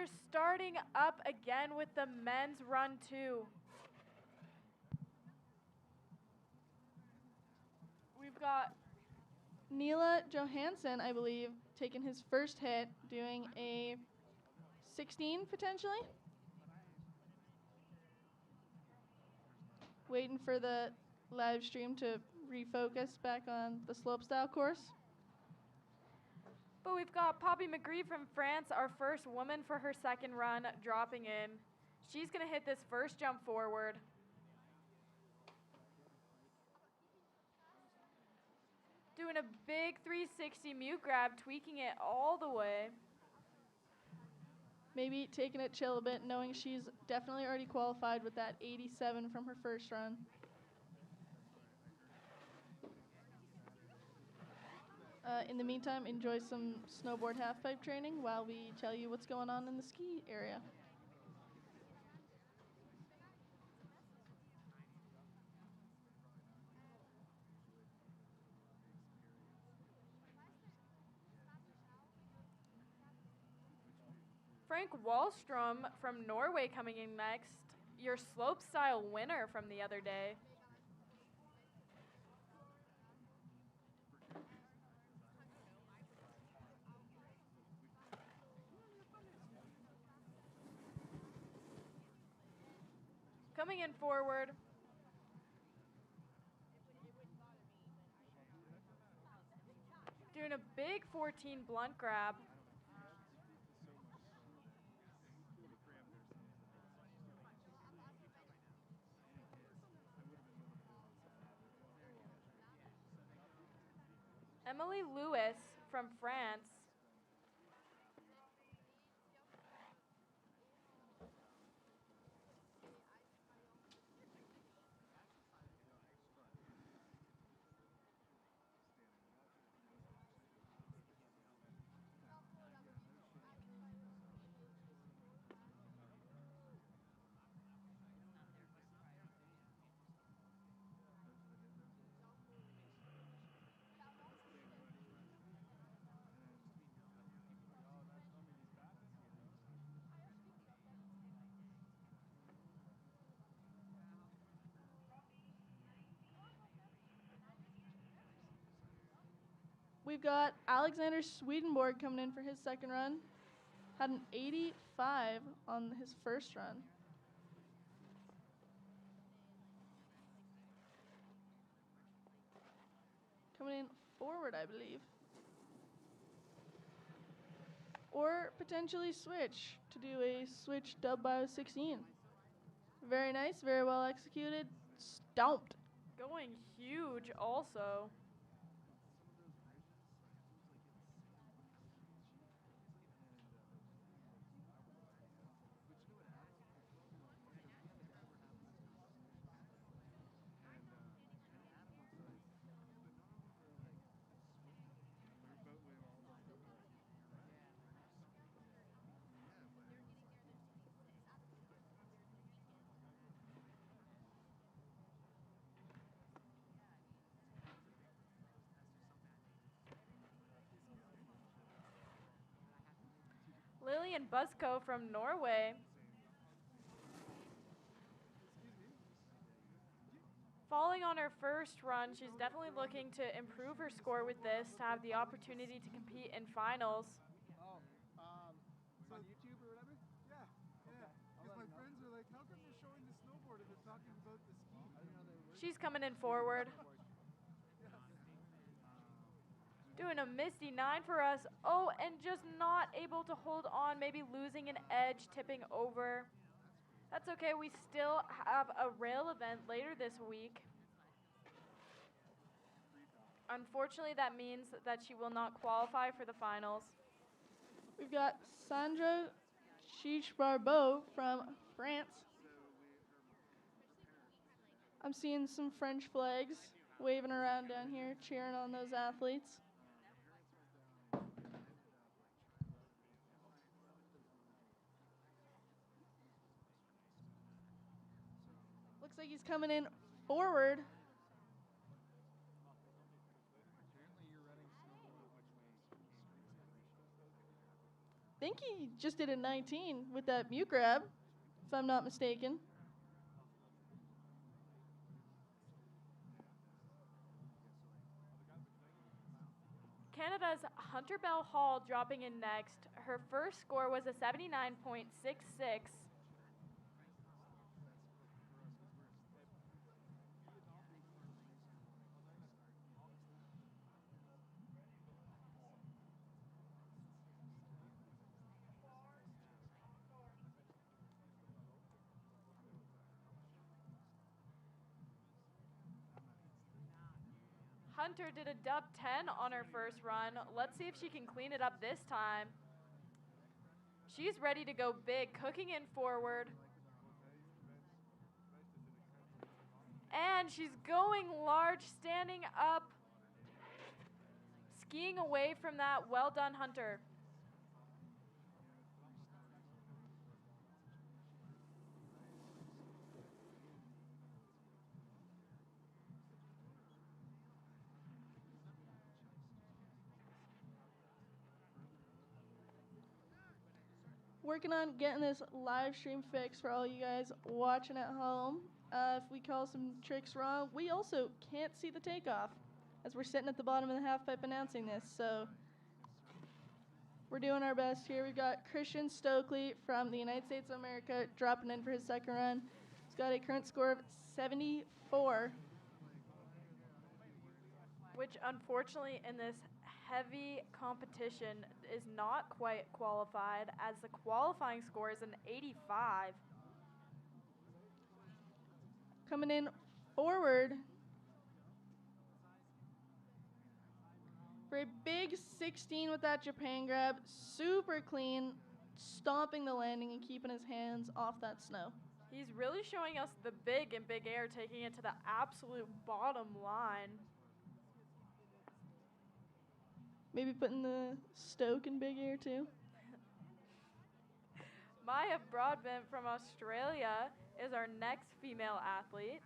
they're starting up again with the men's run too. We've got Nila Johansson, I believe, taking his first hit, doing a 16 potentially. Waiting for the live stream to refocus back on the slopestyle course. But we've got Poppy McGree from France, our first woman for her second run, dropping in. She's going to hit this first jump forward. Doing a big 360 mute grab, tweaking it all the way. Maybe taking it chill a bit, knowing she's definitely already qualified with that 87 from her first run. In the meantime, enjoy some snowboard half-pipe training while we tell you what's going on in the ski area. Frank Wallstrom from Norway coming in next, your slopestyle winner from the other day. Coming in forward. Doing a big 14 blunt grab. Emily Lewis from France. We've got Alexander Swedenborg coming in for his second run. Had an 85 on his first run. Coming in forward, I believe. Or potentially switch to do a switch dub bio 16. Very nice, very well executed. Stomped. Going huge also. Lillian Busko from Norway. Falling on her first run, she's definitely looking to improve her score with this to have the opportunity to compete in finals. Oh, on YouTube or whatever? Yeah, yeah. Because my friends are like, how come you're showing the snowboard and they're talking about the ski? She's coming in forward. Doing a misty 9 for us. Oh, and just not able to hold on, maybe losing an edge, tipping over. That's okay, we still have a rail event later this week. Unfortunately, that means that she will not qualify for the finals. We've got Sandra Chiche-Barbeau from France. I'm seeing some French flags waving around down here, cheering on those athletes. Looks like he's coming in forward. think he just did a 19 with that mute grab, if I'm not mistaken. Canada's Hunter Bell Hall dropping in next. Her first score was a 79.66. Hunter did a dub 10 on her first run. Let's see if she can clean it up this time. She's ready to go big, cooking in forward. And she's going large, standing up, skiing away from that. Well done, Hunter. Working on getting this live stream fixed for all you guys watching at home. If we call some tricks wrong, we also can't see the takeoff as we're sitting at the bottom of the half pipe announcing this. So we're doing our best here. We've got Christian Stokely from the United States of America dropping in for his second run. He's got a current score of 74. Which unfortunately in this heavy competition is not quite qualified, as the qualifying score is an 85. Coming in forward for a big 16 with that Japan grab. Super clean, stomping the landing and keeping his hands off that snow. He's really showing us the big in big air, taking it to the absolute bottom line. Maybe putting the Stoke in big air too. Maya Broadbent from Australia is our next female athlete.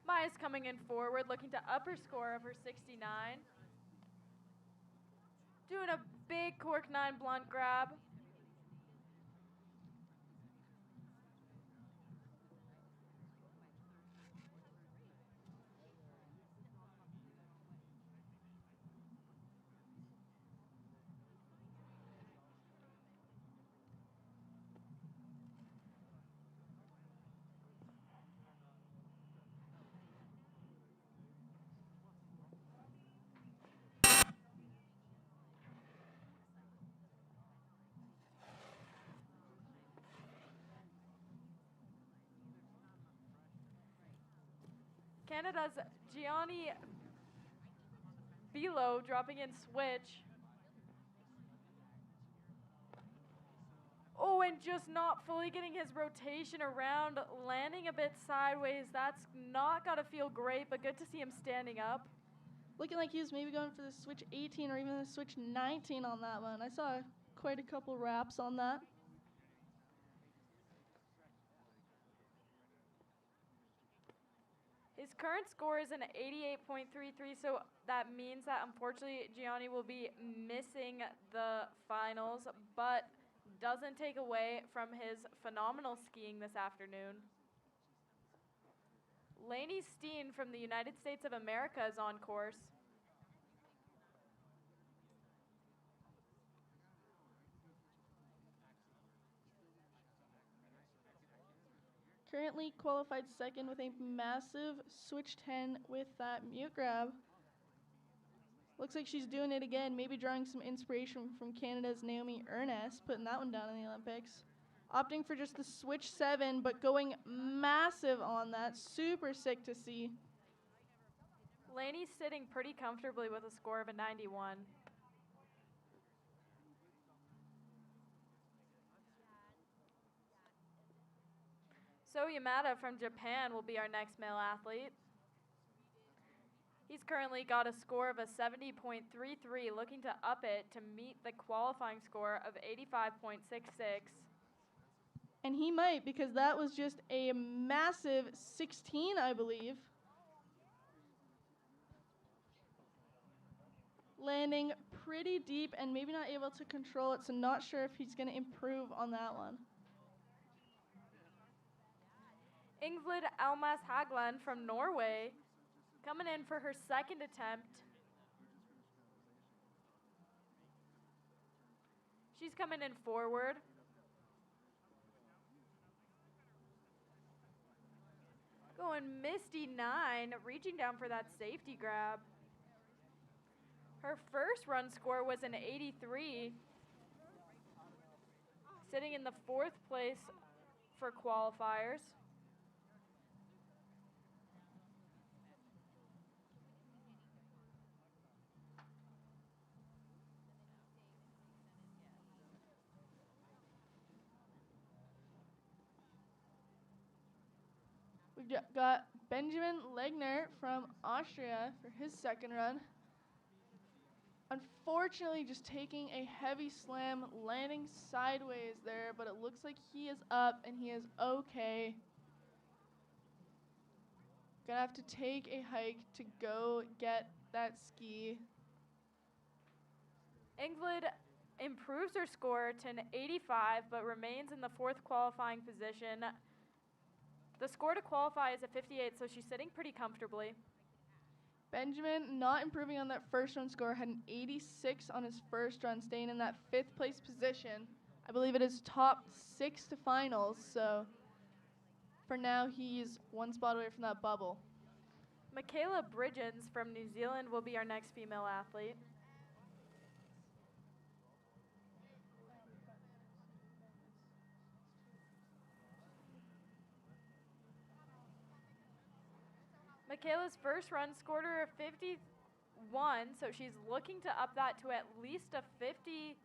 Maya's coming in forward, looking to up her score of her 69. Doing a big cork 9 blunt grab. Canada's Gianni Bilo dropping in switch. Oh, and just not fully getting his rotation around, landing a bit sideways. That's not got to feel great, but good to see him standing up. Looking like he was maybe going for the switch 18 or even the switch 19 on that one. I saw quite a couple wraps on that. His current score is an 88.33, so that means that unfortunately Gianni will be missing the finals, but doesn't take away from his phenomenal skiing this afternoon. Lainey Steen from the United States of America is on course. Currently qualified second with a massive switch 10 with that mute grab. Looks like she's doing it again, maybe drawing some inspiration from Canada's Naomi Ernest, putting that one down in the Olympics. Opting for just the switch 7, but going massive on that. Super sick to see. Lainey's sitting pretty comfortably with a score of a 91. So Yamada from Japan will be our next male athlete. He's currently got a score of a 70.33, looking to up it to meet the qualifying score of 85.66. And he might, because that was just a massive 16, I believe. landing pretty deep and maybe not able to control it, so not sure if he's going to improve on that one. Ingvild Almas Hagland from Norway coming in for her second attempt. She's coming in forward. Going Misty 9, reaching down for that safety grab. Her first run score was an 83, sitting in the 4th place for qualifiers. We've got Benjamin Legner from Austria for his second run. Unfortunately, just taking a heavy slam, landing sideways there, but it looks like he is up and he is okay. Gonna have to take a hike to go get that ski. Ingvild improves her score to an 85, but remains in the 4th qualifying position. The score to qualify is a 58, so she's sitting pretty comfortably. Benjamin, not improving on that first run score, had an 86 on his first run, staying in that 5th place position. I believe it is top 6 to finals, so for now he's one spot away from that bubble. Michaela Bridgens from New Zealand will be our next female athlete. Michaela's first run scored her a 51, so she's looking to up that to at least a 59.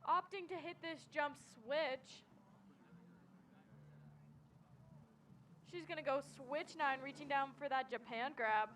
Opting to hit this jump switch. She's gonna go switch 9, reaching down for that Japan grab.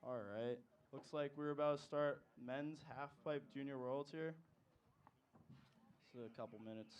All right. Looks like we're about to start men's half-pipe junior worlds here. So a couple minutes.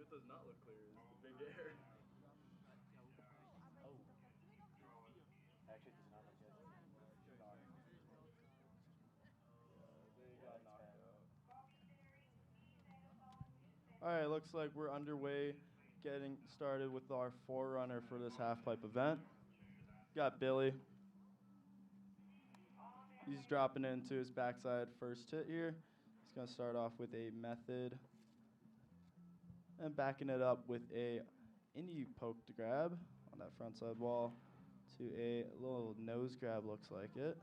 What does not look clear is the big air. Oh. Actually, it does not look good. They got knocked out. All right, looks like we're underway, getting started with our forerunner for this half-pipe event. Got Billy. He's dropping into his backside first hit here. He's going to start off with a method and backing it up with a indie poke to grab on that front side wall to a little nose grab, looks like it.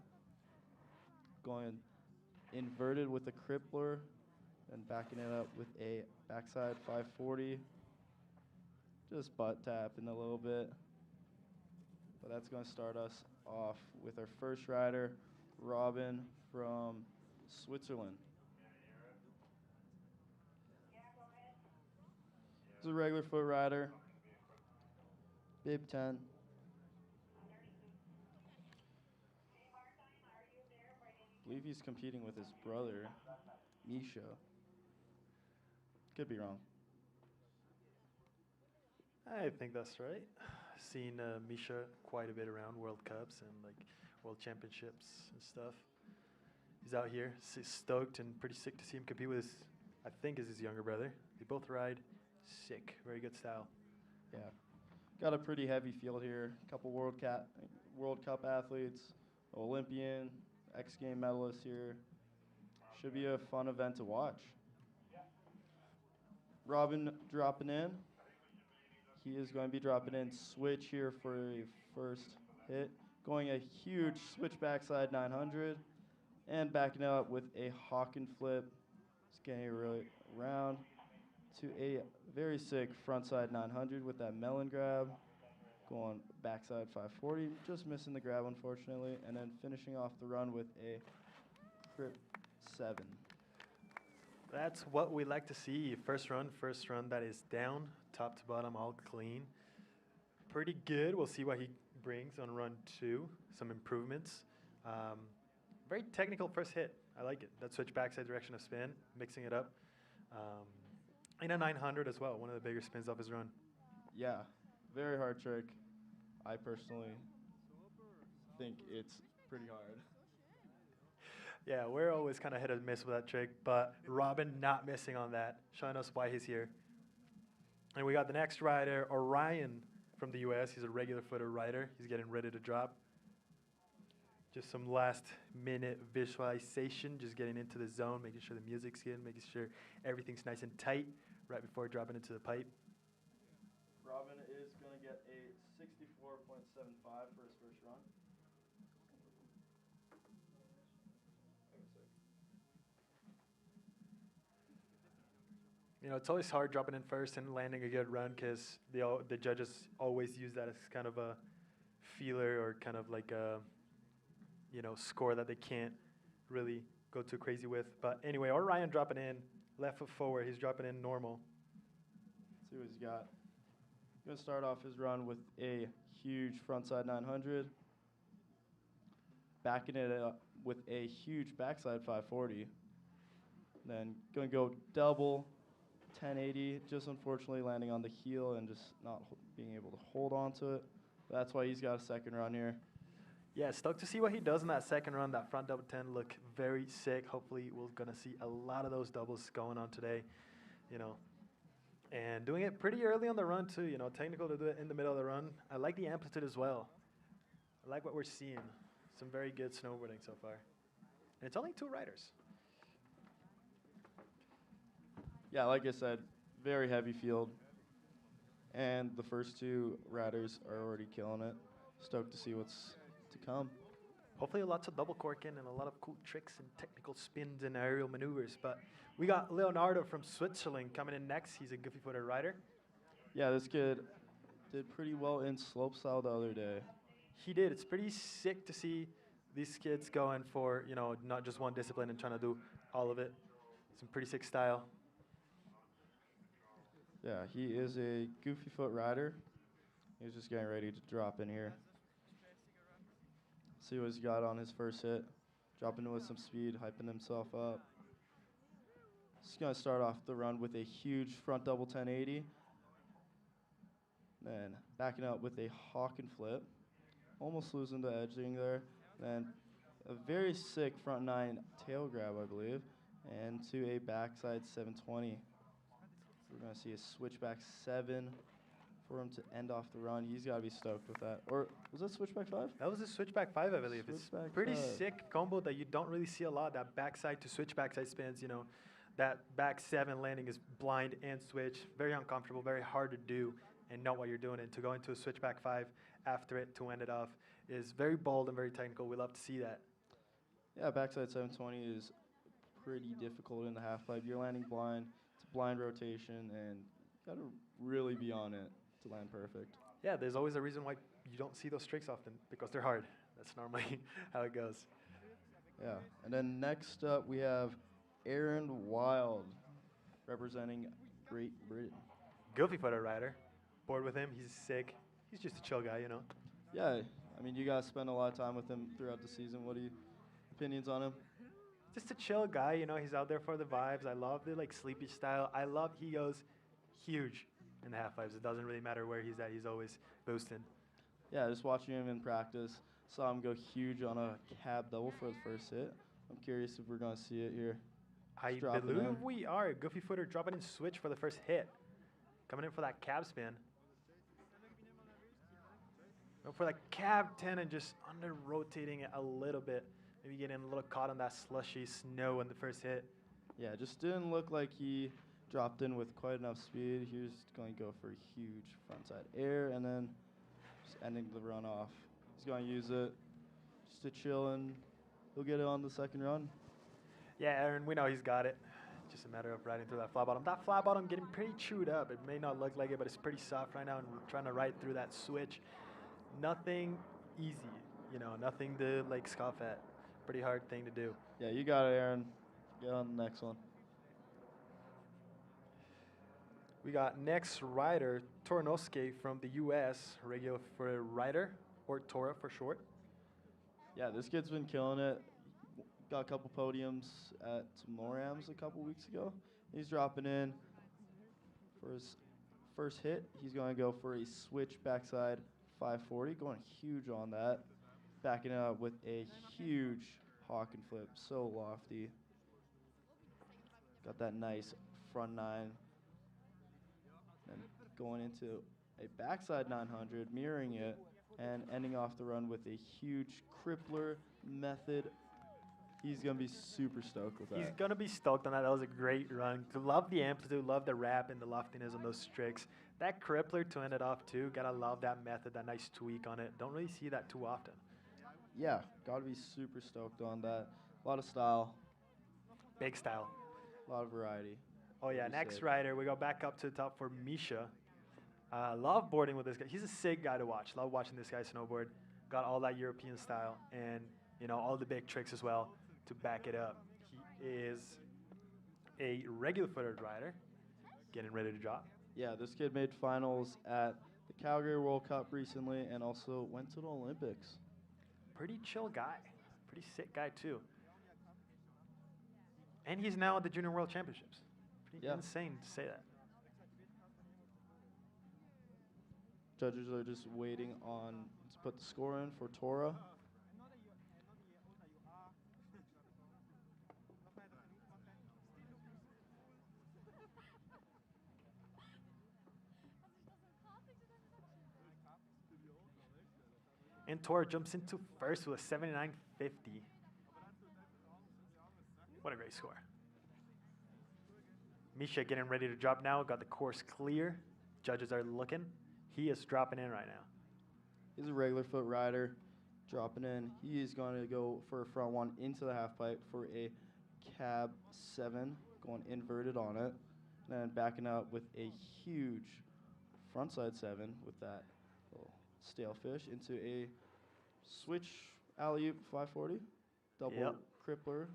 Going inverted with a crippler and backing it up with a backside 540. Just butt tapping a little bit. But that's going to start us off with our first rider, Robin from Switzerland. He's a regular foot rider. Bib 10. I believe he's competing with his brother, Misha. Could be wrong. I think that's right. Seen Misha quite a bit around World Cups and like World Championships and stuff. He's out here, stoked and pretty sick to see him compete with his, I think is his younger brother. They both ride sick, very good style. Yeah. Got a pretty heavy field here. A couple World Cup athletes, Olympian, X Game medalists here. Should be a fun event to watch. Robin dropping in. He is going to be dropping in switch here for a first hit. Going a huge switch backside 900 and backing it up with a hawk and flip. Just getting it really around to a very sick frontside 900 with that melon grab. Going backside 540, just missing the grab unfortunately, and then finishing off the run with a grip 7. That's what we like to see. First run that is down, top to bottom, all clean. Pretty good. We'll see what he brings on run 2. Some improvements. Very technical first hit. I like it. That switch backside direction of spin, mixing it up. And a 900 as well, one of the bigger spins off his run. Yeah, very hard trick. I personally think it's pretty hard. Yeah, we're always kind of hit or miss with that trick, but Robin not missing on that, showing us why he's here. And we got the next rider, Orion from the US. He's a regular footer rider. He's getting ready to drop. Just some last minute visualization, just getting into the zone, making sure the music's in, making sure everything's nice and tight right before dropping into the pipe. Robin is going to get a 64.75 for his first run. You know, it's always hard dropping in first and landing a good run because the judges always use that as kind of a feeler or kind of like a, you know, score that they can't really go too crazy with. But anyway, Orion dropping in, left foot forward. He's dropping in normal. Let's see what he's got. Going to start off his run with a huge frontside 900. Backing it up with a huge backside 540. Then going to go double 1080, just unfortunately landing on the heel and just not being able to hold on to it. That's why he's got a second run here. Yeah, stoked to see what he does in that second run. That front double 10 look very sick. Hopefully we're going to see a lot of those doubles going on today, you know. And doing it pretty early on the run too, you know, technical to do it in the middle of the run. I like the amplitude as well. I like what we're seeing. Some very good snowboarding so far. And it's only 2 riders. Yeah, like I said, very heavy field. And the first 2 riders are already killing it. Stoked to see what's to come. Hopefully lots of double corking and a lot of cool tricks and technical spins and aerial maneuvers. But we got Leonardo from Switzerland coming in next. He's a goofy footer rider. Yeah, this kid did pretty well in slopestyle the other day. He did. It's pretty sick to see these kids going for, you know, not just one discipline and trying to do all of it. Some pretty sick style. Yeah, he is a goofy foot rider. He's just getting ready to drop in here. See what he's got on his first hit. Dropping with some speed, hyping himself up. He's going to start off the run with a huge front double 1080. Then backing up with a hawk and flip. Almost losing the edging there. Then a very sick front 9 tail grab, I believe. And to a backside 720. We're going to see a switchback 7 for him to end off the run. He's got to be stoked with that. Or was that switchback 5? That was a switchback 5, I believe. Switchback It's pretty 5. sick combo that you don't really see a lot. That backside to switch backside spins, you know. That back 7 landing is blind and switch. Very uncomfortable, very hard to do and know what you're doing. And to go into a switchback 5 after it to end it off is very bold and very technical. We love to see that. Yeah, backside 720 is pretty difficult in the half pipe. You're landing blind. It's a blind rotation, and you got to really be on it to land perfect. Yeah, there's always a reason why you don't see those tricks often, because they're hard. That's normally how it goes. Yeah, and then next up we have Aaron Wild representing Great Britain. Goofy footer rider. Board with him. He's sick. He's just a chill guy, you know. Yeah, I mean, you guys spend a lot of time with him throughout the season. What are your opinions on him? Just a chill guy, you know. He's out there for the vibes. I love the like sleepy style. I love he goes huge in the half pipes. It doesn't really matter where he's at. He's always boosting. Yeah, just watching him in practice, saw him go huge on a cab double for the first hit. I'm curious if we're going to see it here. I believe we are. Goofy footer dropping in switch for the first hit. Coming in for that cab spin. Go for that cab 10 and just under rotating it a little bit. Maybe getting a little caught on that slushy snow in the first hit. Yeah, just didn't look like he dropped in with quite enough speed. He was going to go for a huge frontside air and then just ending the run off. He's going to use it just to chill, and he'll get it on the second run. Yeah, Aaron, we know he's got it. Just a matter of riding through that flat bottom. That flat bottom getting pretty chewed up. It may not look like it, but it's pretty soft right now, and we're trying to ride through that switch. Nothing easy, you know, nothing to like scoff at. Pretty hard thing to do. Yeah, you got it, Aaron. Get on the next one. We got next rider, Tornosuke from the U.S., regular for rider, or Tora for short. Yeah, this kid's been killing it. Got a couple podiums at some NORAMs a couple weeks ago. He's dropping in for his first hit. He's going to go for a switch backside 540, going huge on that. Backing it up with a huge hawk and flip, so lofty. Got that nice front nine. And going into a backside 900, mirroring it, and ending off the run with a huge crippler method. He's going to be super stoked with that. He's going to be stoked on that. That was a great run. Love the amplitude, love the wrap and the loftiness on those tricks. That crippler to end it off too. Got to love that method, that nice tweak on it. Don't really see that too often. Yeah, got to be super stoked on that. A lot of style, Big style. a lot of variety. Oh yeah, Pretty next sick. rider, we go back up to the top for Misha. Love boarding with this guy. He's a sick guy to watch. Love watching this guy snowboard. Got all that European style and, you know, all the big tricks as well to back it up. He is a regular footed rider, getting ready to drop. Yeah, this kid made finals at the Calgary World Cup recently and also went to the Olympics. Pretty chill guy. Pretty sick guy too. And he's now at the Junior World Championships. Pretty Yeah. insane to say that. Judges are just waiting on to put the score in for Tora. And Tora jumps into first with a 79.50. What a great score. Misha getting ready to drop now. Got the course clear. Judges are looking. He is dropping in right now. He's a regular foot rider, dropping in. He is going to go for a front one into the half pipe for a cab 7, going inverted on it. And then backing up with a huge frontside 7 with that little stale fish into a switch alley-oop 540, double Yep. crippler.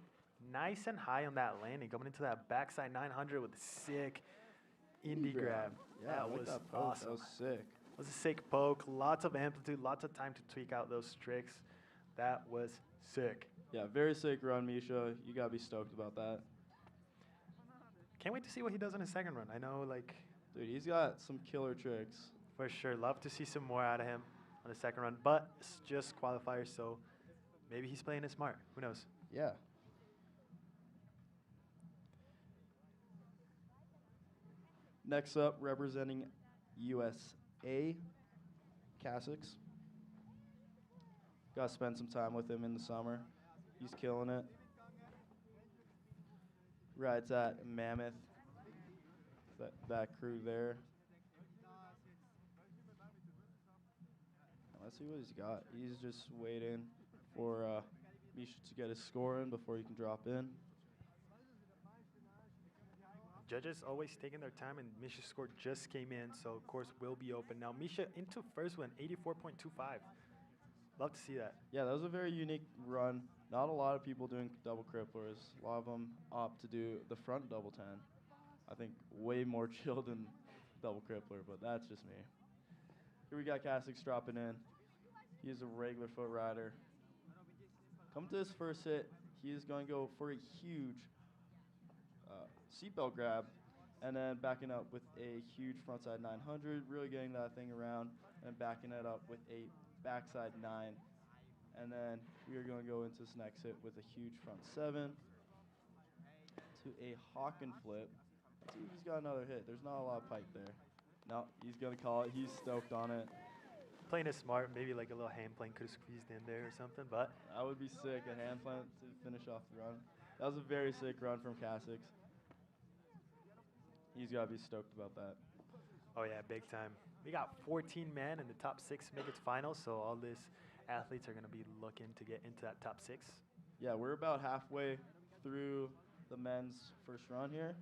Nice and high on that landing. Coming into that backside 900 with a sick indie grab. Yeah, that I like was that poke. awesome. That was sick. That was a sick poke. Lots of amplitude. Lots of time to tweak out those tricks. That was sick. Yeah, very sick run, Misha. You got to be stoked about that. Can't wait to see what he does in his second run. I know, like, Dude, he's got some killer tricks. for sure, love to see some more out of him on the second run. But it's just qualifiers, so maybe he's playing it smart. Who knows? Yeah. Next up, representing USA, Cassix. Got to spend some time with him in the summer. He's killing it. Rides at Mammoth. That crew there. Let's see what he's got. He's just waiting for Misha to get his score in before he can drop in. Judges always taking their time, and Misha's score just came in, so of course will be open. Now Misha into first one, 84.25. Love to see that. Yeah, that was a very unique run. Not a lot of people doing double cripplers. A lot of them opt to do the front double 10. I think way more chill than double crippler, but that's just me. Here we got Cassix dropping in. He is a regular foot rider. Coming to his first hit, he is going to go for a huge seatbelt grab, and then backing up with a huge frontside 900, really getting that thing around, and backing it up with a backside 9. And then we are going to go into this next hit with a huge front 7 to a hawk and flip. Let's see if he's got another hit. There's not a lot of pipe there. No, he's going to call it. He's stoked on it. Playing it smart, maybe like a little hand plane could have squeezed in there or something, but That would be sick, a hand plant to finish off the run. That was a very sick run from Cassix. He's got to be stoked about that. oh yeah, big time. We got 14 men in the top 6 to make it final, so all these athletes are going to be looking to get into that top 6. Yeah, we're about halfway through the men's first run here.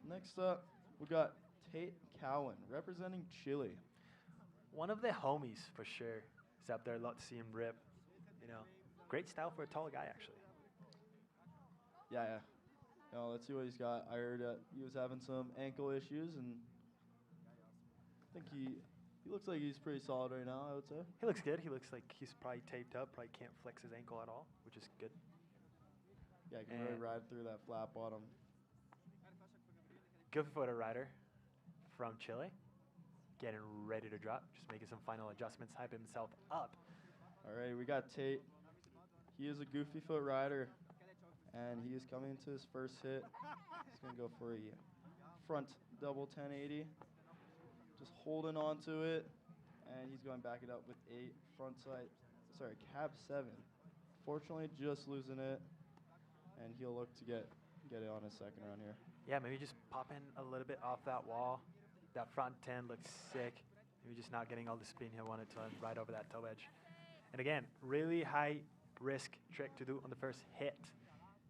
Next up, we got Tate Cowan representing Chile. One of the homies for sure. He's up there. Love to see him rip. You know, great style for a tall guy actually. Yeah. Let's see what he's got. I heard he was having some ankle issues, and I think he looks like he's pretty solid right now, I would say. He looks good. He looks like he's probably taped up. Probably can't flex his ankle at all, which is good. Yeah, he can really And- ride through that flat bottom. Good footer rider from Chile. Getting ready to drop. Just making some final adjustments. Hype himself up. All right, we got Tate. He is a goofy foot rider, and he is coming into his first hit. He's going to go for a front double 1080. Just holding on to it, and he's going to back it up with a cab 7. Fortunately, just losing it, and he'll look to get it on his second run here. Yeah, maybe just popping a little bit off that wall. That front 10 looks sick. Maybe just not getting all the spin he wanted to right over that toe edge. And again, really high risk trick to do on the first hit.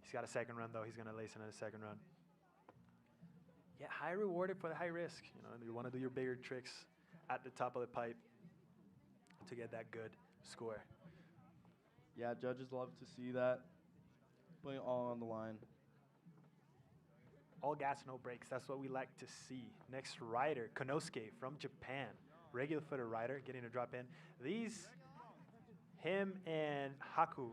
He's got a second run though. He's gonna lace in on a second run. Yeah, high rewarded for the high risk. You know, you want to do your bigger tricks at the top of the pipe to get that good score. Yeah, judges love to see that. Putting it all on the line. All gas, no brakes. That's what we like to see. Next rider, Konosuke from Japan. Regular footer rider, getting a drop in. Him and Haku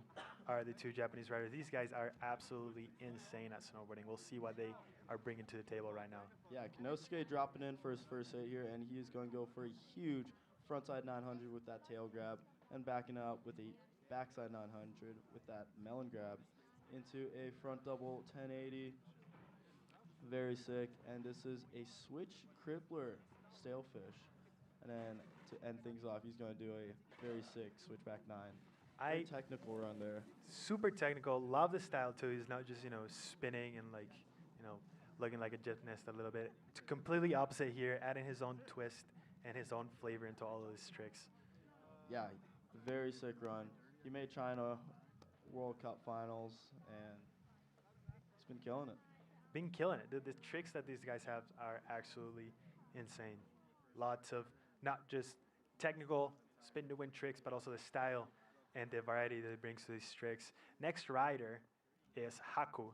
are the two Japanese riders. These guys are absolutely insane at snowboarding. We'll see what they are bringing to the table right now. Yeah, Konosuke dropping in for his first hit here, and he is going to go for a huge frontside 900 with that tail grab, and backing up with a backside 900 with that melon grab into a front double 1080. Very sick, and this is a switch crippler stalefish. And then to end things off, he's going to do a very sick switchback 9. Very technical run there. Super technical. Love the style too. He's not just, spinning and looking like a gymnast a little bit. It's completely opposite here, adding his own twist and his own flavor into all of his tricks. Yeah, very sick run. He made China World Cup finals, and he's been killing it. Been killing it. The tricks that these guys have are absolutely insane. Lots of not just technical spin to win tricks, but also the style and the variety that it brings to these tricks. Next rider is Haku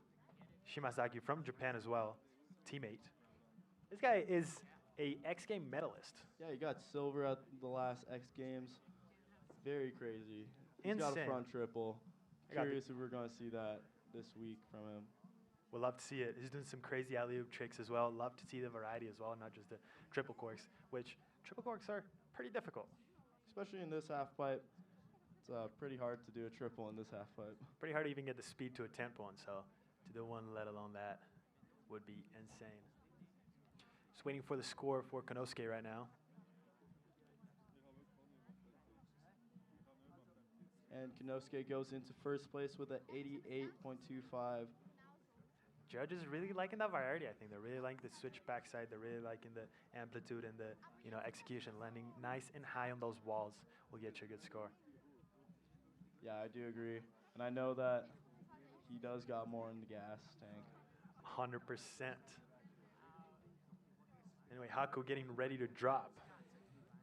Shimazaki from Japan as well, teammate. This guy is a X Game medalist. Yeah, he got silver at the last X Games. Very crazy. He's got a Insane. front triple. Curious if we're going to see that this week from him. We'll love to see it. He's doing some crazy alley-oop tricks as well. Love to see the variety as well, not just the triple corks, which triple corks are pretty difficult. Especially in this half pipe. It's pretty hard to do a triple in this half pipe. Pretty hard to even get the speed to attempt one, so to do one, let alone that, would be insane. Just waiting for the score for Konosuke right now. And Konosuke goes into first place with an 88.25. Judges really liking that variety, I think. They really like the switch backside. They're really liking the amplitude and the execution. Landing nice and high on those walls will get you a good score. Yeah, I do agree. And I know that he does got more in the gas tank. 100%. Anyway, Haku getting ready to drop.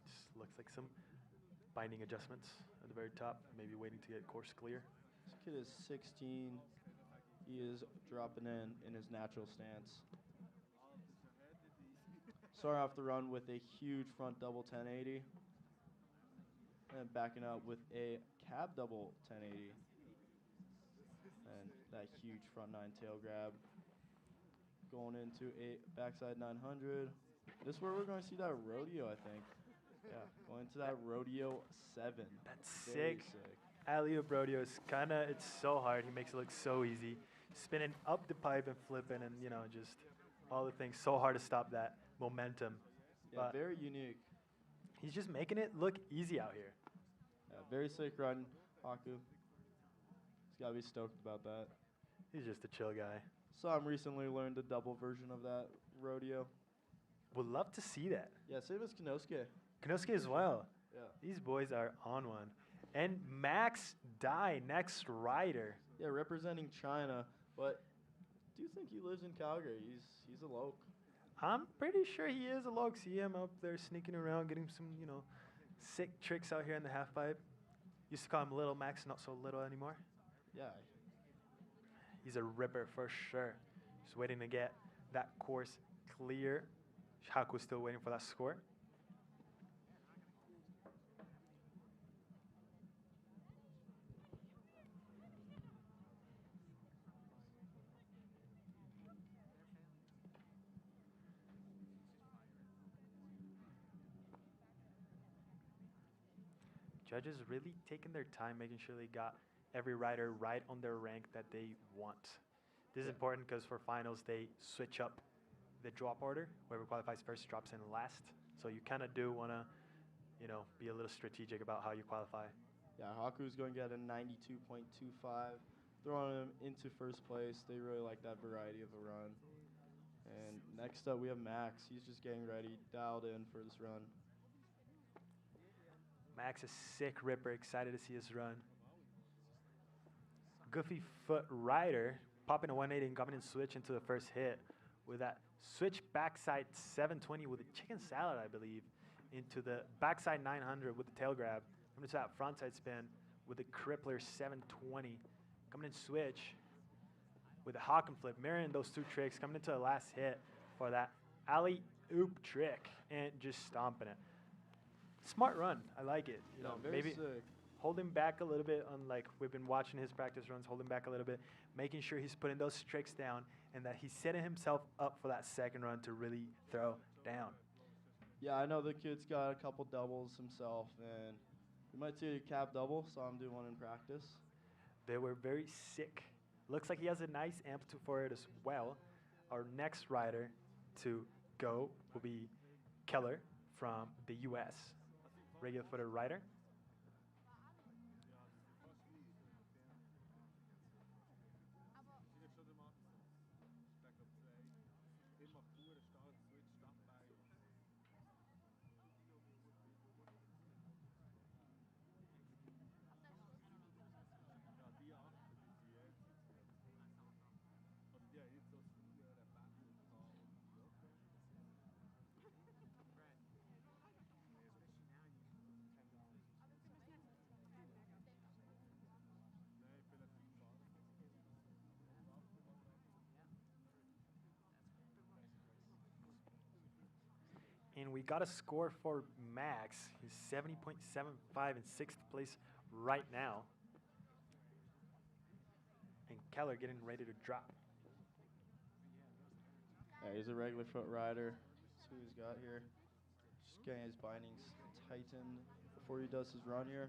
Just looks like some binding adjustments at the very top. Maybe waiting to get course clear. This kid is 16. He is dropping in his natural stance. Starting off the run with a huge front double 1080. And backing up with a cab double 1080. And that huge front 9 tail grab. Going into a backside 900. This is where we're going to see that rodeo, I think. Yeah, going to that rodeo 7. That's Very sick. Alley-oop rodeo is it's so hard. He makes it look so easy. Spinning up the pipe and flipping and, just all the things. So hard to stop that momentum. Yeah, But very unique. he's just making it look easy out here. Yeah, very sick run, Haku. He's got to be stoked about that. He's just a chill guy. Saw him recently learn the double version of that rodeo. Would love to see that. Yeah, same as Konosuke. Konosuke as well. Yeah. These boys are on one. And Max Dai, next rider. Yeah, representing China, but do think he lives in Calgary. He's a loc. I'm pretty sure he is a log. See him up there sneaking around, getting some, sick tricks out here in the half pipe. Used to call him Little Max, not so little anymore. Yeah. He's a ripper for sure. Just waiting to get that course clear. Haku's still waiting for that score. Judges really taking their time, making sure they got every rider right on their rank that they want. This is important because for finals, they switch up the drop order. Whoever qualifies first drops in last. So you kind of do want to, be a little strategic about how you qualify. Yeah, Haku's going to get a 92.25. Throwing him into first place. They really like that variety of a run. And next up, we have Max. He's just getting ready, dialed in for this run. Max is sick ripper, excited to see us run. Goofy foot rider, popping a 180 and coming in switch into the first hit with that switch backside 720 with a chicken salad, I believe, into the backside 900 with the tail grab. Coming into that frontside spin with the crippler 720. Coming in switch with a hawk and flip, mirroring those two tricks, coming into the last hit for that alley-oop trick and just stomping it. Smart run. I like it. Very Maybe sick. holding back a little bit on, we've been watching his practice runs, holding back a little bit, making sure he's putting those tricks down and that he's setting himself up for that second run to really throw down. Yeah, I know the kid's got a couple doubles himself, and you might see a cap double, so I'm doing one in practice. They were very sick. Looks like he has a nice amplitude for it as well. Our next rider to go will be Keller from the U.S., regular footed rider. And we got a score for Max. He's 70.75 in 6th place right now. And Keller getting ready to drop. Yeah, he's a regular foot rider. That's who he's got here. Just getting his bindings tightened before he does his run here.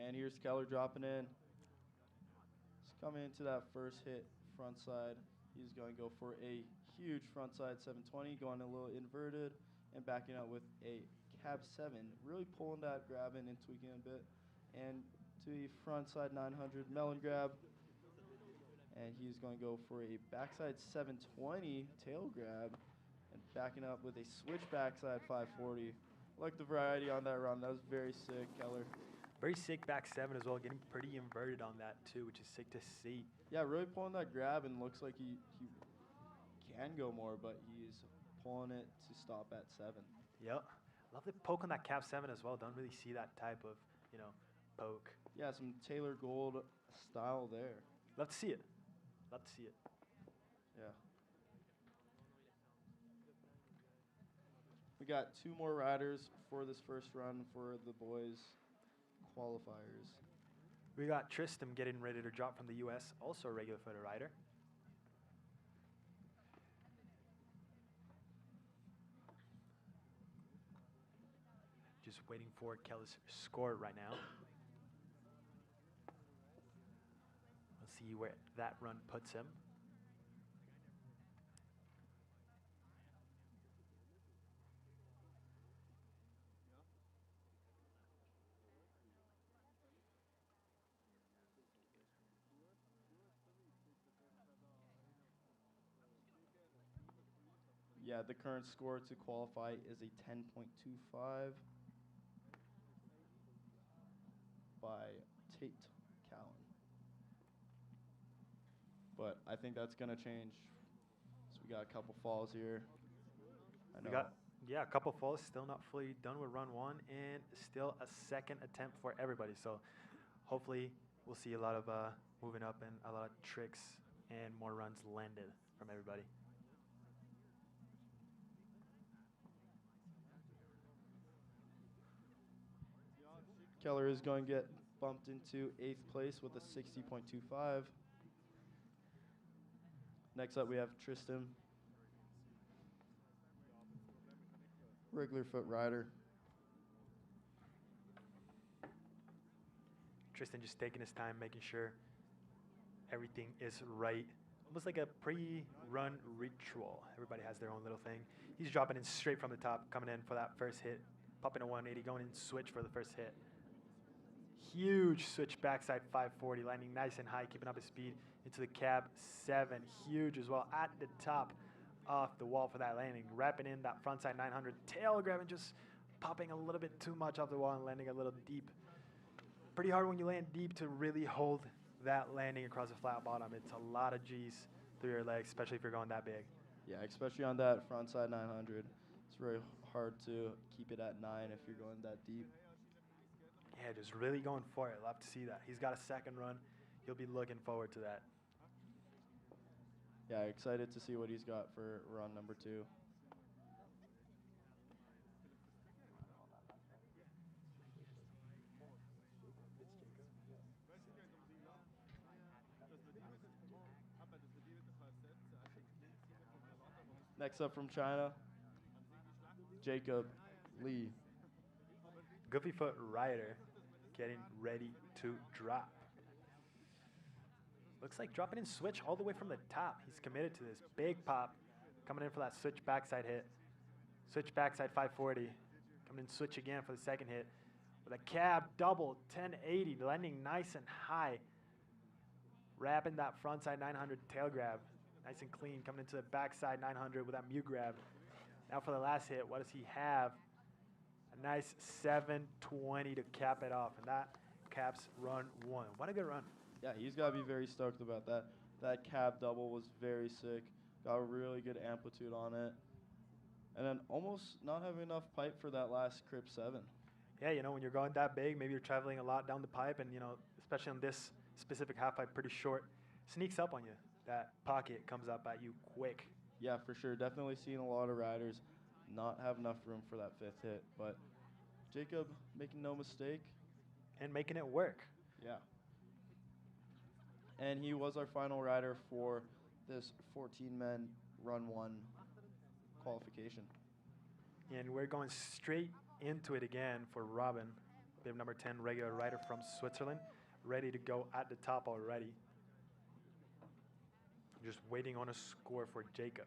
And here's Keller dropping in. He's coming into that first hit front side. He's going to go for a huge front side 720, going a little inverted and backing out with a cab 7, really pulling that grab in and tweaking it a bit. And to the front side 900 melon grab. And he's going to go for a backside 720 tail grab and backing up with a switch backside 540. I like the variety on that run. That was very sick, Keller. Very sick back 7 as well, getting pretty inverted on that too, which is sick to see. Yeah, really pulling that grab, and looks like he can go more, but he's pulling it to stop at 7. Yep. Love the poke on that cap 7 as well. Don't really see that type of, poke. Yeah, some Taylor Gold style there. Love to see it. Love to see it. Yeah. We got 2 more riders for this first run for the boys qualifiers. We got Tristram getting ready to drop from the U.S., also a regular footed rider. Just waiting for Kelly's score right now. Let's see where that run puts him. Yeah, the current score to qualify is a 10.25. by Tate Callan. But I think that's going to change. So we got a couple falls here. I We know. got, yeah, a couple falls, still not fully done with run one, and still a second attempt for everybody. So hopefully we'll see a lot of moving up and a lot of tricks and more runs landed from everybody. Keller is going to get bumped into 8th place with a 60.25. Next up, we have Tristan, regular foot rider. Tristan just taking his time, making sure everything is right. Almost like a pre-run ritual. Everybody has their own little thing. He's dropping in straight from the top, coming in for that first hit, popping a 180, going in switch for the first hit. Huge switch backside 540, landing nice and high, keeping up his speed into the cab 7. Huge as well at the top off the wall for that landing. Wrapping in that frontside 900, tail grab and just popping a little bit too much off the wall and landing a little deep. Pretty hard when you land deep to really hold that landing across a flat bottom. It's a lot of G's through your legs, especially if you're going that big. Yeah, especially on that frontside 900. It's very hard to keep it at 9 if you're going that deep. Yeah, just really going for it. Love to see that. He's got a second run. He'll be looking forward to that. Yeah, excited to see what he's got for run number 2. Next up from China, Jacob Lee. Goofy foot rider getting ready to drop. Looks like dropping in switch all the way from the top. He's committed to this. Big pop. Coming in for that switch backside hit. Switch backside 540. Coming in switch again for the second hit. With a cab double 1080. Landing nice and high. Wrapping that frontside 900 tail grab. Nice and clean. Coming into the backside 900 with that mute grab. Now for the last hit, what does he have? A nice 720 to cap it off. And that caps run 1. What a good run. Yeah, he's got to be very stoked about that. That cab double was very sick. Got a really good amplitude on it. And then almost not having enough pipe for that last crib 7. Yeah, you know, when you're going that big, maybe you're traveling a lot down the pipe, and, you know, especially on this specific half pipe, pretty short, sneaks up on you. That pocket comes up at you quick. Yeah, for sure. Definitely seen a lot of riders not have enough room for that 5th hit. But Jacob making no mistake. And making it work. Yeah. And he was our final rider for this 14-man run 1 qualification. And we're going straight into it again for Robin, bib number 10, regular rider from Switzerland, ready to go at the top already. Just waiting on a score for Jacob.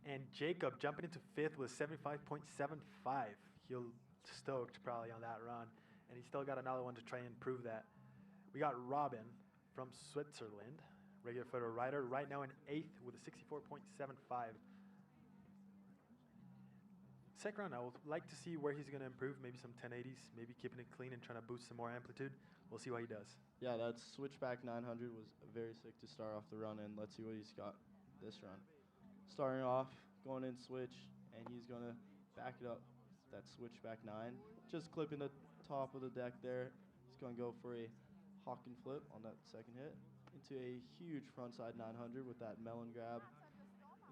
And Jacob jumping into 5th with 75.75. He'll stoked probably on that run. And he's still got another one to try and improve that. We got Robin from Switzerland, regular photo rider, right now in 8th with a 64.75. Second round, I would like to see where he's going to improve, maybe some 1080s, maybe keeping it clean and trying to boost some more amplitude. We'll see what he does. Yeah, that switchback 900 was very sick to start off the run, and let's see what he's got this run. Starting off, going in switch, and he's going to back it up, that switchback 9. Just clipping the top of the deck there. He's going to go for a hawk and flip on that second hit into a huge frontside 900 with that melon grab.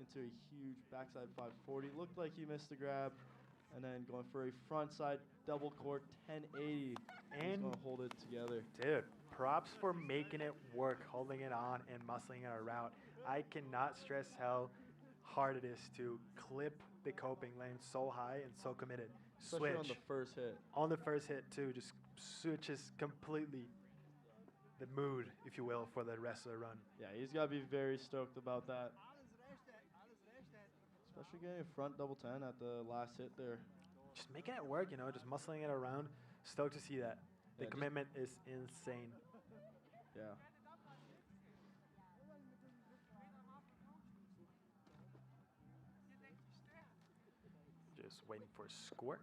Into a huge backside 540. Looked like he missed the grab. And then going for a frontside double cork 1080 He's And gonna hold it together. dude, props for making it work, holding it on and muscling it around. I cannot stress how hard it is to clip the coping lane so high and so committed. Especially on the Switch. first hit. On the first hit too, just switches completely the mood, if you will, for the rest of the run. Yeah, he's got to be very stoked about that. Especially getting a front double 10 at the last hit there. Just making it work, you know, just muscling it around. Stoked to see that. The Yeah, just- commitment is insane. Yeah. Just waiting for a score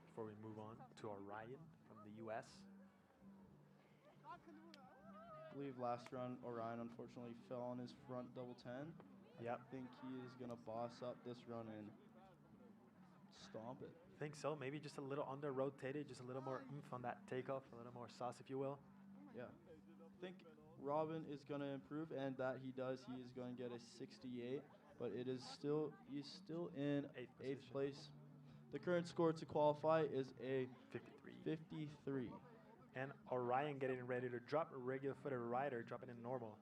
before we move on to Orion from the US. I believe last run, Orion unfortunately fell on his front double 10. Yep. I think he is going to boss up this run and stomp it. Think so. Maybe just a little under rotated, just a little more oomph on that takeoff, a little more sauce, if you will. Yeah. I think Robin is going to improve, and that he does. He is going to get a 68, but it is still, he's still in eighth place. The current score to qualify is a 53. 53. And Orion getting ready to drop a regular footed rider, dropping in normal.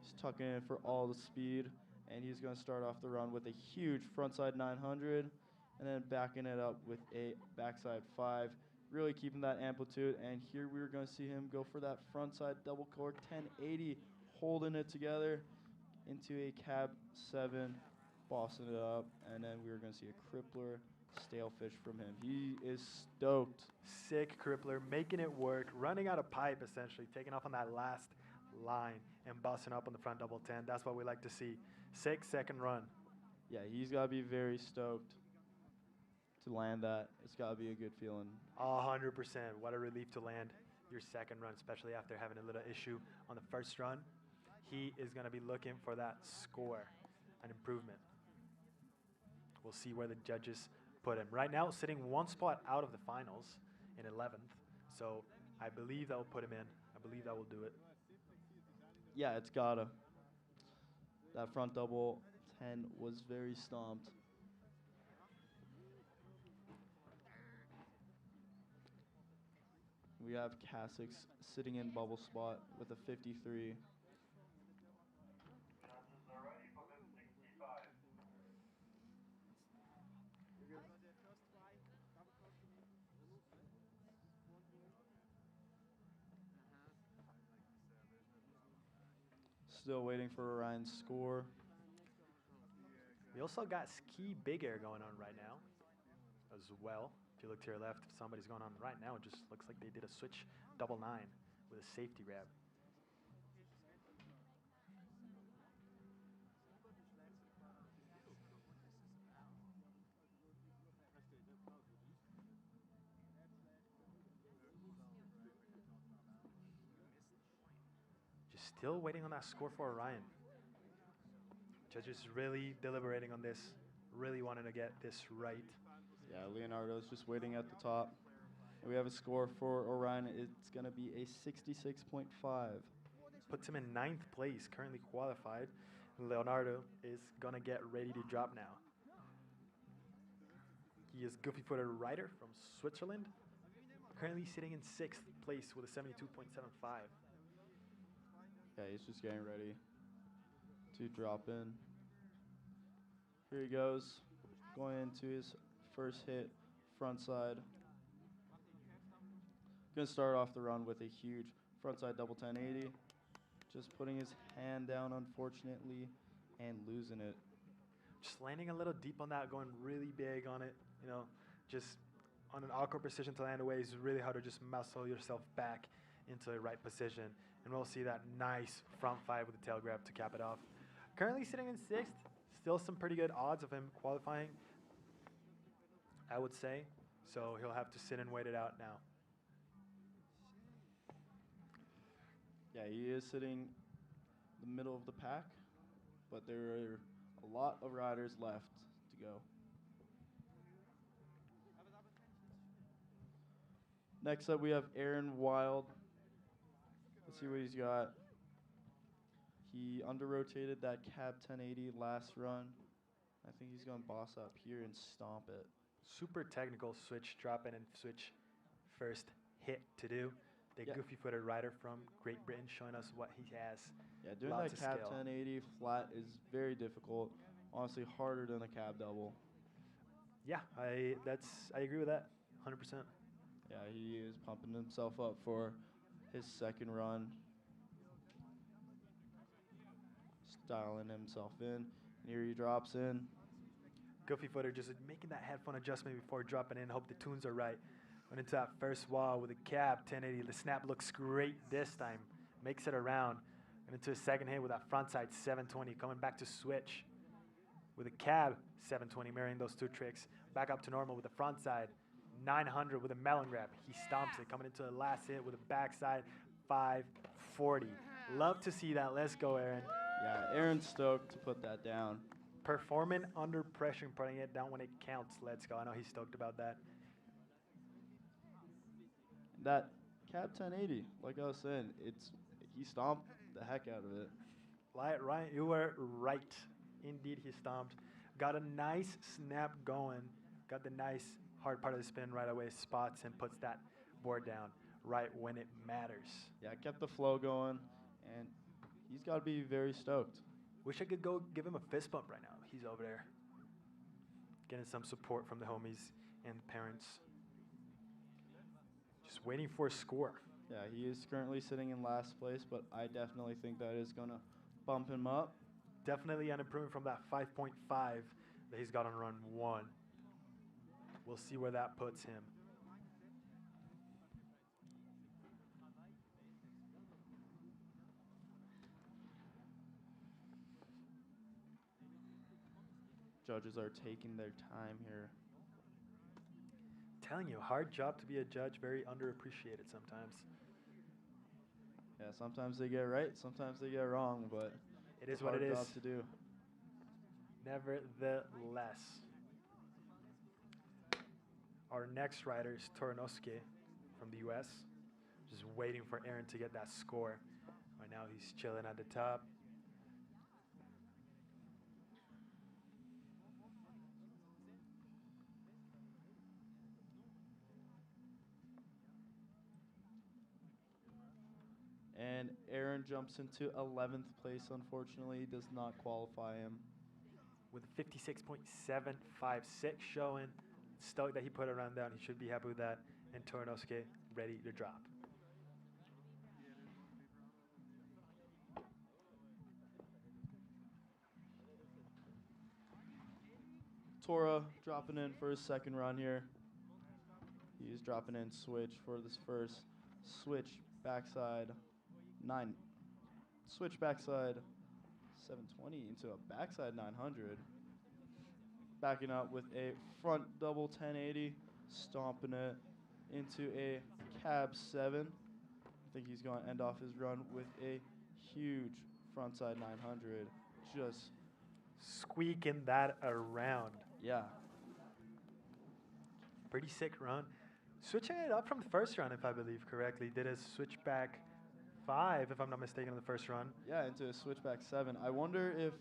He's tucking in for all the speed, and he's going to start off the run with a huge frontside 900, and then backing it up with a backside 5, really keeping that amplitude. And here we're going to see him go for that frontside double cork 1080, holding it together into a cab 7, bossing it up, and then we're going to see a crippler stale fish from him. He is stoked. Sick crippler, making it work, running out of pipe essentially, taking off on that last line and busting up on the front double 10. That's what we like to see. 6-second run. Yeah, he's got to be very stoked to land that. It's got to be a good feeling. 100%. What a relief to land your second run, especially after having a little issue on the first run. He is going to be looking for that score, an improvement. We'll see where the judges put him. Right now, sitting one spot out of the finals in 11th. So I believe that will put him in. I believe that will do it. Yeah, it's gotta. That front double 10 was very stomped. We have Kasich sitting in bubble spot with a 53. Still waiting for Orion's score. We also got ski big air going on right now as well. If you look to your left, somebody's going on right now. It just looks like they did a switch double 9 with a safety grab. Just still waiting on that score for Orion. Judges really deliberating on this, really wanting to get this right. Yeah, Leonardo's just waiting at the top. And we have a score for Orion. It's going to be a 66.5. Puts him in 9th place, currently qualified. Leonardo is going to get ready to drop now. He is goofy-footed rider from Switzerland, currently sitting in 6th place with a 72.75. Yeah, he's just getting ready to drop in. Here he goes, going into his first hit, front side. Gonna start off the run with a huge frontside double 1080. Just putting his hand down, unfortunately, and losing it. Just landing a little deep on that, going really big on it. You know, just on an awkward position to land away is really hard to just muscle yourself back into the right position. And we'll see that nice front 5 with the tail grab to cap it off. Currently sitting in 6th. Still some pretty good odds of him qualifying, I would say. So he'll have to sit and wait it out now. Yeah, he is sitting in the middle of the pack, but there are a lot of riders left to go. Next up, we have Aaron Wild. Let's see what he's got. He under-rotated that cab 1080 last run. I think he's going to boss up here and stomp it. Super technical switch drop in and switch first hit to do. The Yeah. goofy-footed rider from Great Britain showing us what he has. Yeah, doing Lots that of cab skill. 1080 flat is very difficult. Honestly, harder than a cab double. Yeah, I agree with that, 100%. Yeah, he is pumping himself up for his second run. Styling himself in. And here he drops in. Goofy footer just making that headphone adjustment before dropping in. Hope the tunes are right. Went into that first wall with a cab 1080. The snap looks great this time. Makes it around. And into a second hit with that front side 720. Coming back to switch with a cab 720. Marrying those two tricks. Back up to normal with the front side 900 with a melon grab. He stomps it. Coming into the last hit with a backside 540. Love to see that. Let's go, Aaron. Yeah, Aaron's stoked to put that down. Performing under pressure and putting it down when it counts. Let's go. I know he's stoked about that. That cab 1080, like I was saying, he stomped the heck out of it. Ryan, you were right. Indeed, he stomped. Got a nice snap going. Got the nice hard part of the spin right away. Spots and puts that board down right when it matters. Yeah, kept the flow going, and he's got to be very stoked. Wish I could go give him a fist bump right now. He's over there getting some support from the homies and the parents. Just waiting for a score. Yeah, he is currently sitting in last place, but I definitely think that is going to bump him up. Definitely an improvement from that 5.5 that he's got on run 1. We'll see where that puts him. Judges are taking their time here. Telling you, hard job to be a judge, very underappreciated sometimes. Yeah, sometimes they get right, sometimes they get wrong, but It is it's a what hard it is. job to do. Nevertheless, our next rider is Tornosuke from the U.S. Just waiting for Aaron to get that score. Right now he's chilling at the top. And Aaron jumps into 11th place, unfortunately, does not qualify him. With 56.756 showing. Stoked that he put a run down. He should be happy with that. And Tornosuke ready to drop. Tora dropping in for his second run here. He's dropping in switch for this first switch backside 9. Switch backside 720 into a backside 900. Backing up with a front double 1080, stomping it into a cab 7. I think he's going to end off his run with a huge frontside 900. Just Squeaking that around. yeah. Pretty sick run. Switching it up from the first run, if I believe correctly. Did a switchback 5, if I'm not mistaken, in the first run. Yeah, into a switchback 7. I wonder if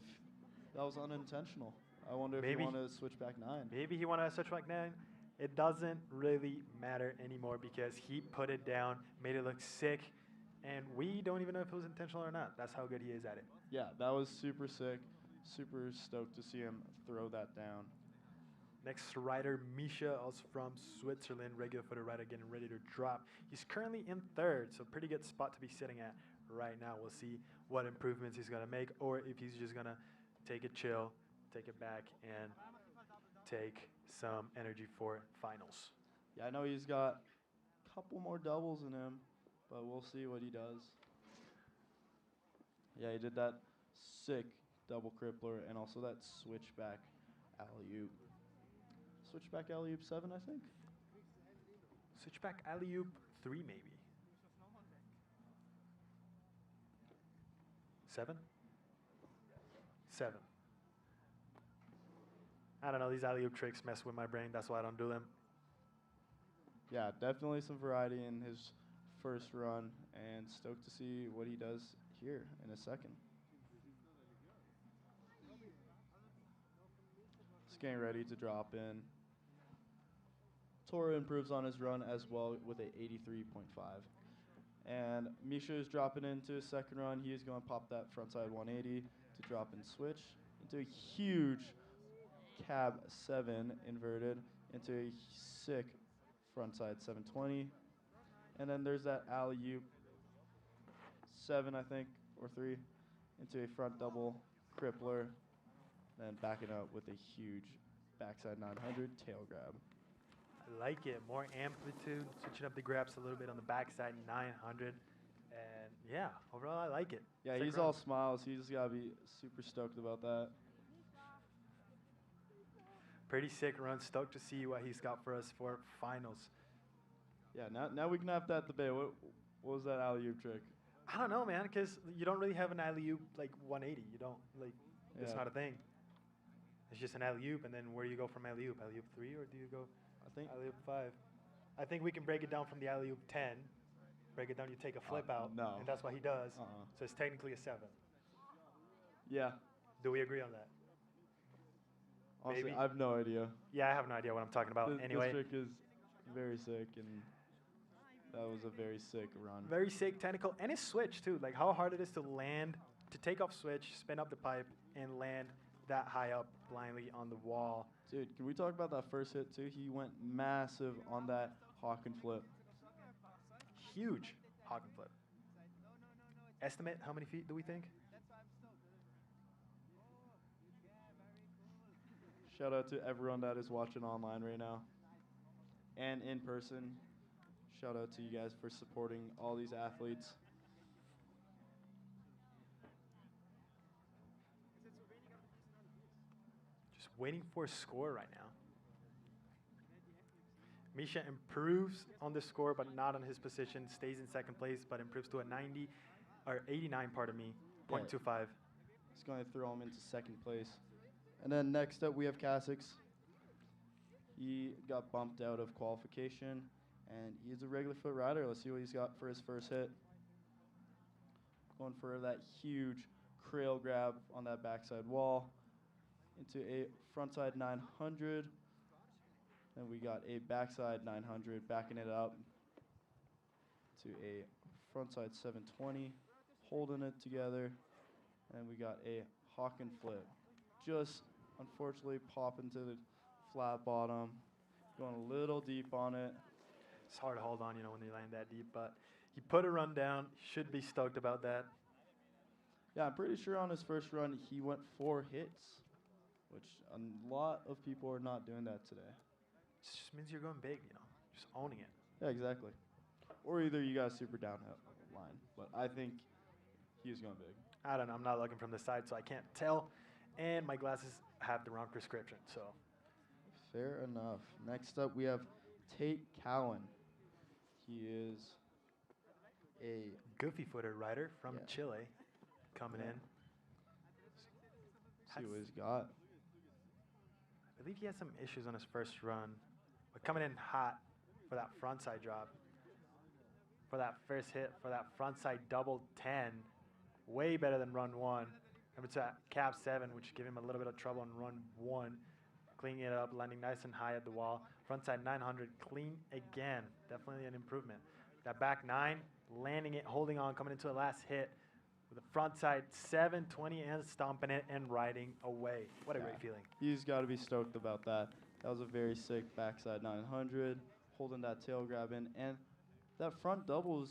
that was unintentional. I wonder if Maybe. he wanted to switch back 9. Maybe he wanted to switch back 9. It doesn't really matter anymore because he put it down, made it look sick, and we don't even know if it was intentional or not. That's how good he is at it. Yeah, that was super sick. Super stoked to see him throw that down. Next rider, Misha, also from Switzerland, regular footed rider, getting ready to drop. He's currently in 3rd, so pretty good spot to be sitting at right now. We'll see what improvements he's going to make, or if he's just going to take a chill, take it back, and take some energy for finals. Yeah, I know he's got a couple more doubles in him, but we'll see what he does. Yeah, he did that sick double crippler and also that switchback alley-oop. Switchback alley-oop 7, I think? Switchback alley-oop 3, maybe. 7? 7. I don't know, these alley-oop tricks mess with my brain. That's why I don't do them. Yeah, definitely some variety in his first run, and stoked to see what he does here in a second. Just getting ready to drop in. Tora improves on his run as well with a 83.5. And Misha is dropping into his second run. He is going to pop that frontside 180 to drop and switch into a huge cab 7 inverted into a sick frontside 720. And then there's that alley-oop 7, I think, or 3, into a front double crippler. Then backing up with a huge backside 900 tail grab. I like it. More amplitude, switching up the grabs a little bit on the backside 900. And yeah, overall I like it. Yeah, Sick he's run. all smiles. He's got to be super stoked about that. Pretty sick run. Stoked to see what he's got for us for finals. Yeah, now we can have that debate. What was that alley-oop trick? I don't know, man, because you don't really have an alley-oop like 180. You don't, like, it's Yeah. not a thing. It's just an alley-oop, and then where do you go from alley-oop? Alley-oop 3, or do you go I think alley-oop 5? I think we can break it down from the alley-oop 10. Break it down, you take a flip out, no. and that's what he does. Uh-uh. So it's technically a 7. Yeah. Do we agree on that? Honestly, Maybe. I have no idea. Yeah, I have no idea what I'm talking about. Anyway, This trick is very sick, and that was a very sick run. very sick technical, and his switch too. Like how hard it is to land, to take off switch, spin up the pipe, and land that high up blindly on the wall. Dude, can we talk about that first hit too? He went massive on that hawk and flip. Huge hawk and flip. Estimate how many feet do we think? Shout out to everyone that is watching online right now and in person. Shout out to you guys for supporting all these athletes. Just waiting for a score right now. Misha improves on the score, but not on his position. Stays in second place, but improves to a 90 or 89, pardon me, Yeah. 0.25. It's going to throw him into second place. And then next up we have Kasich. He got bumped out of qualification, and he's a regular foot rider. Let's see what he's got for his first hit. Going for that huge crail grab on that backside wall into a frontside 900. Then we got a backside 900, backing it up to a frontside 720, holding it together. And we got a hawk and flip. Just unfortunately pop into the flat bottom, going a little deep on it. It's hard to hold on, when you land that deep, but he put a run down. Should be stoked about that. Yeah, I'm pretty sure on his first run he went 4 hits, which a lot of people are not doing that today. It just means you're going big, just owning it. Yeah, exactly. Or either you guys super downhill line, but I think he was going big. I don't know. I'm not looking from the side, so I can't tell. And my glasses have the wrong prescription, so. Fair enough. Next up, we have Tate Cowan. He is a Goofy-footed rider from Yeah. Chile coming Yeah. in. see what he's got. I believe he had some issues on his first run, but coming in hot for that frontside drop. For that first hit, for that frontside double 10, way better than run 1. Remember, it's that cab 7, which gave him a little bit of trouble on run 1. Cleaning it up, landing nice and high at the wall. Frontside 900, clean again. Definitely an improvement. That back 9, landing it, holding on, coming into the last hit with a frontside 720 and stomping it and riding away. What a Yeah. great feeling. He's got to be stoked about that. That was a very sick backside 900, holding that tail grab in, and that front double is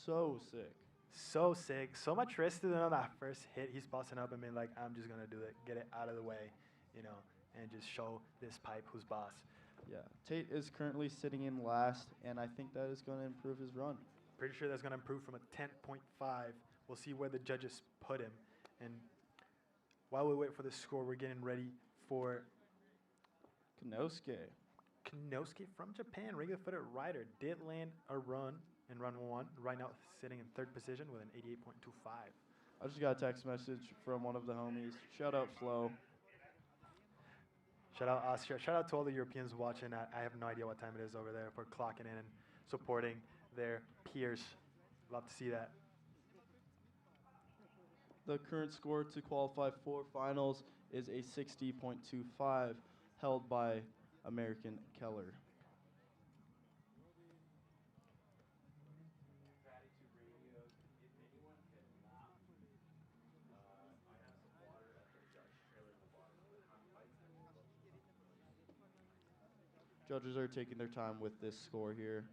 so sick. So sick. So much risk to do on that first hit. He's busting up and being like, I'm just going to do it. Get it out of the way, and just show this pipe who's boss. Yeah, Tate is currently sitting in last, and I think that is going to improve his run. Pretty sure that's going to improve from a 10.5. We'll see where the judges put him. And while we wait for the score, we're getting ready for Konosuke. Konosuke from Japan, regular footed rider. Did land a run in run 1. Right now sitting in 3rd position with an 88.25. I just got a text message from one of the homies. Shout out Flo. Shout out Austria. Shout out to all the Europeans watching. I have no idea what time it is over there for clocking in and supporting their peers. Love to see that. The current score to qualify for finals is a 60.25, held by American Keller. Judges are taking their time with this score here.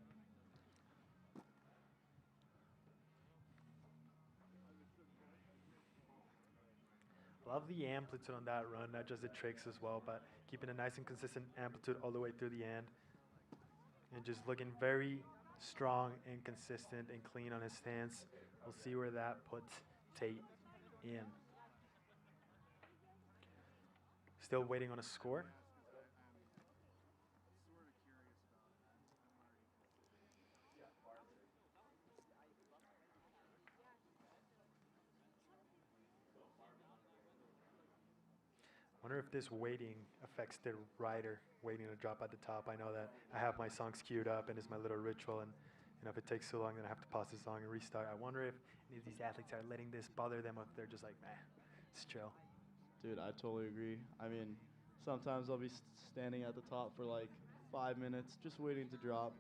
Love the amplitude on that run, not just the tricks as well, but keeping a nice and consistent amplitude all the way through the end. And just looking very strong and consistent and clean on his stance. We'll see where that puts Tate in. Still waiting on a score. I wonder if this waiting affects the rider waiting to drop at the top. I know that I have my songs queued up and it's my little ritual, and if it takes so long, then I have to pause the song and restart. I wonder if any of these athletes are letting this bother them, or if they're just like, nah, it's chill. Dude, I totally agree. I mean, sometimes I'll be standing at the top for like 5 minutes just waiting to drop.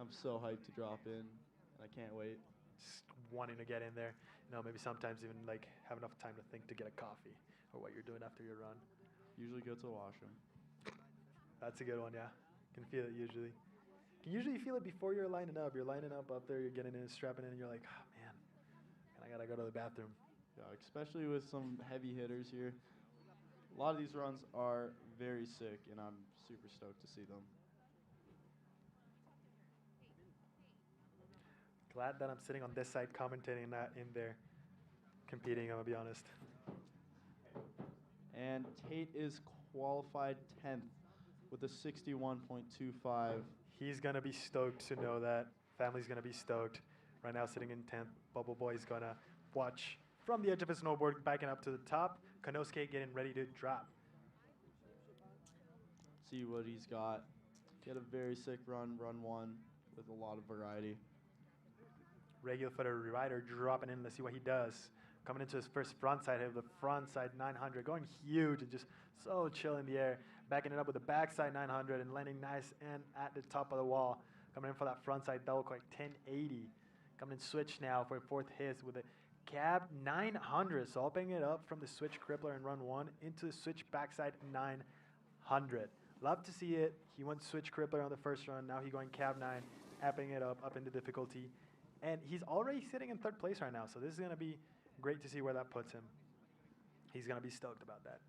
I'm so hyped to drop in, and I can't wait. Just wanting to get in there. Maybe sometimes even like have enough time to think to get a coffee or what you're doing after your run. Usually go to the washroom. That's a good one, yeah. Can feel it usually. You can usually feel it before you're lining up. You're lining up there, you're getting in, strapping in, and you're like, oh, man, and I got to go to the bathroom. Yeah, especially with some heavy hitters here. A lot of these runs are very sick, and I'm super stoked to see them. Glad that I'm sitting on this side commentating, not in there competing, I'm going to be honest. And Tate is qualified 10th with a 61.25. He's going to be stoked to know that. Family's going to be stoked. Right now sitting in 10th. Bubble Boy's going to watch from the edge of his snowboard, backing up to the top. Konosuke getting ready to drop. See what he's got. He had a very sick run one, with a lot of variety. Regular footer rider dropping in. Let's see what he does. Coming into his first frontside hit with a frontside 900, going huge and just so chill in the air. Backing it up with a backside 900 and landing nice and at the top of the wall. Coming in for that frontside double quick 1080. Coming in switch now for a fourth hit with a cab 900. So opening it up from the switch crippler in run 1 into the switch backside 900. Love to see it. He went switch crippler on the first run. Now he's going cab 9, amping it up into difficulty. And he's already sitting in 3rd place right now. So this is going to be great to see where that puts him. He's going to be stoked about that.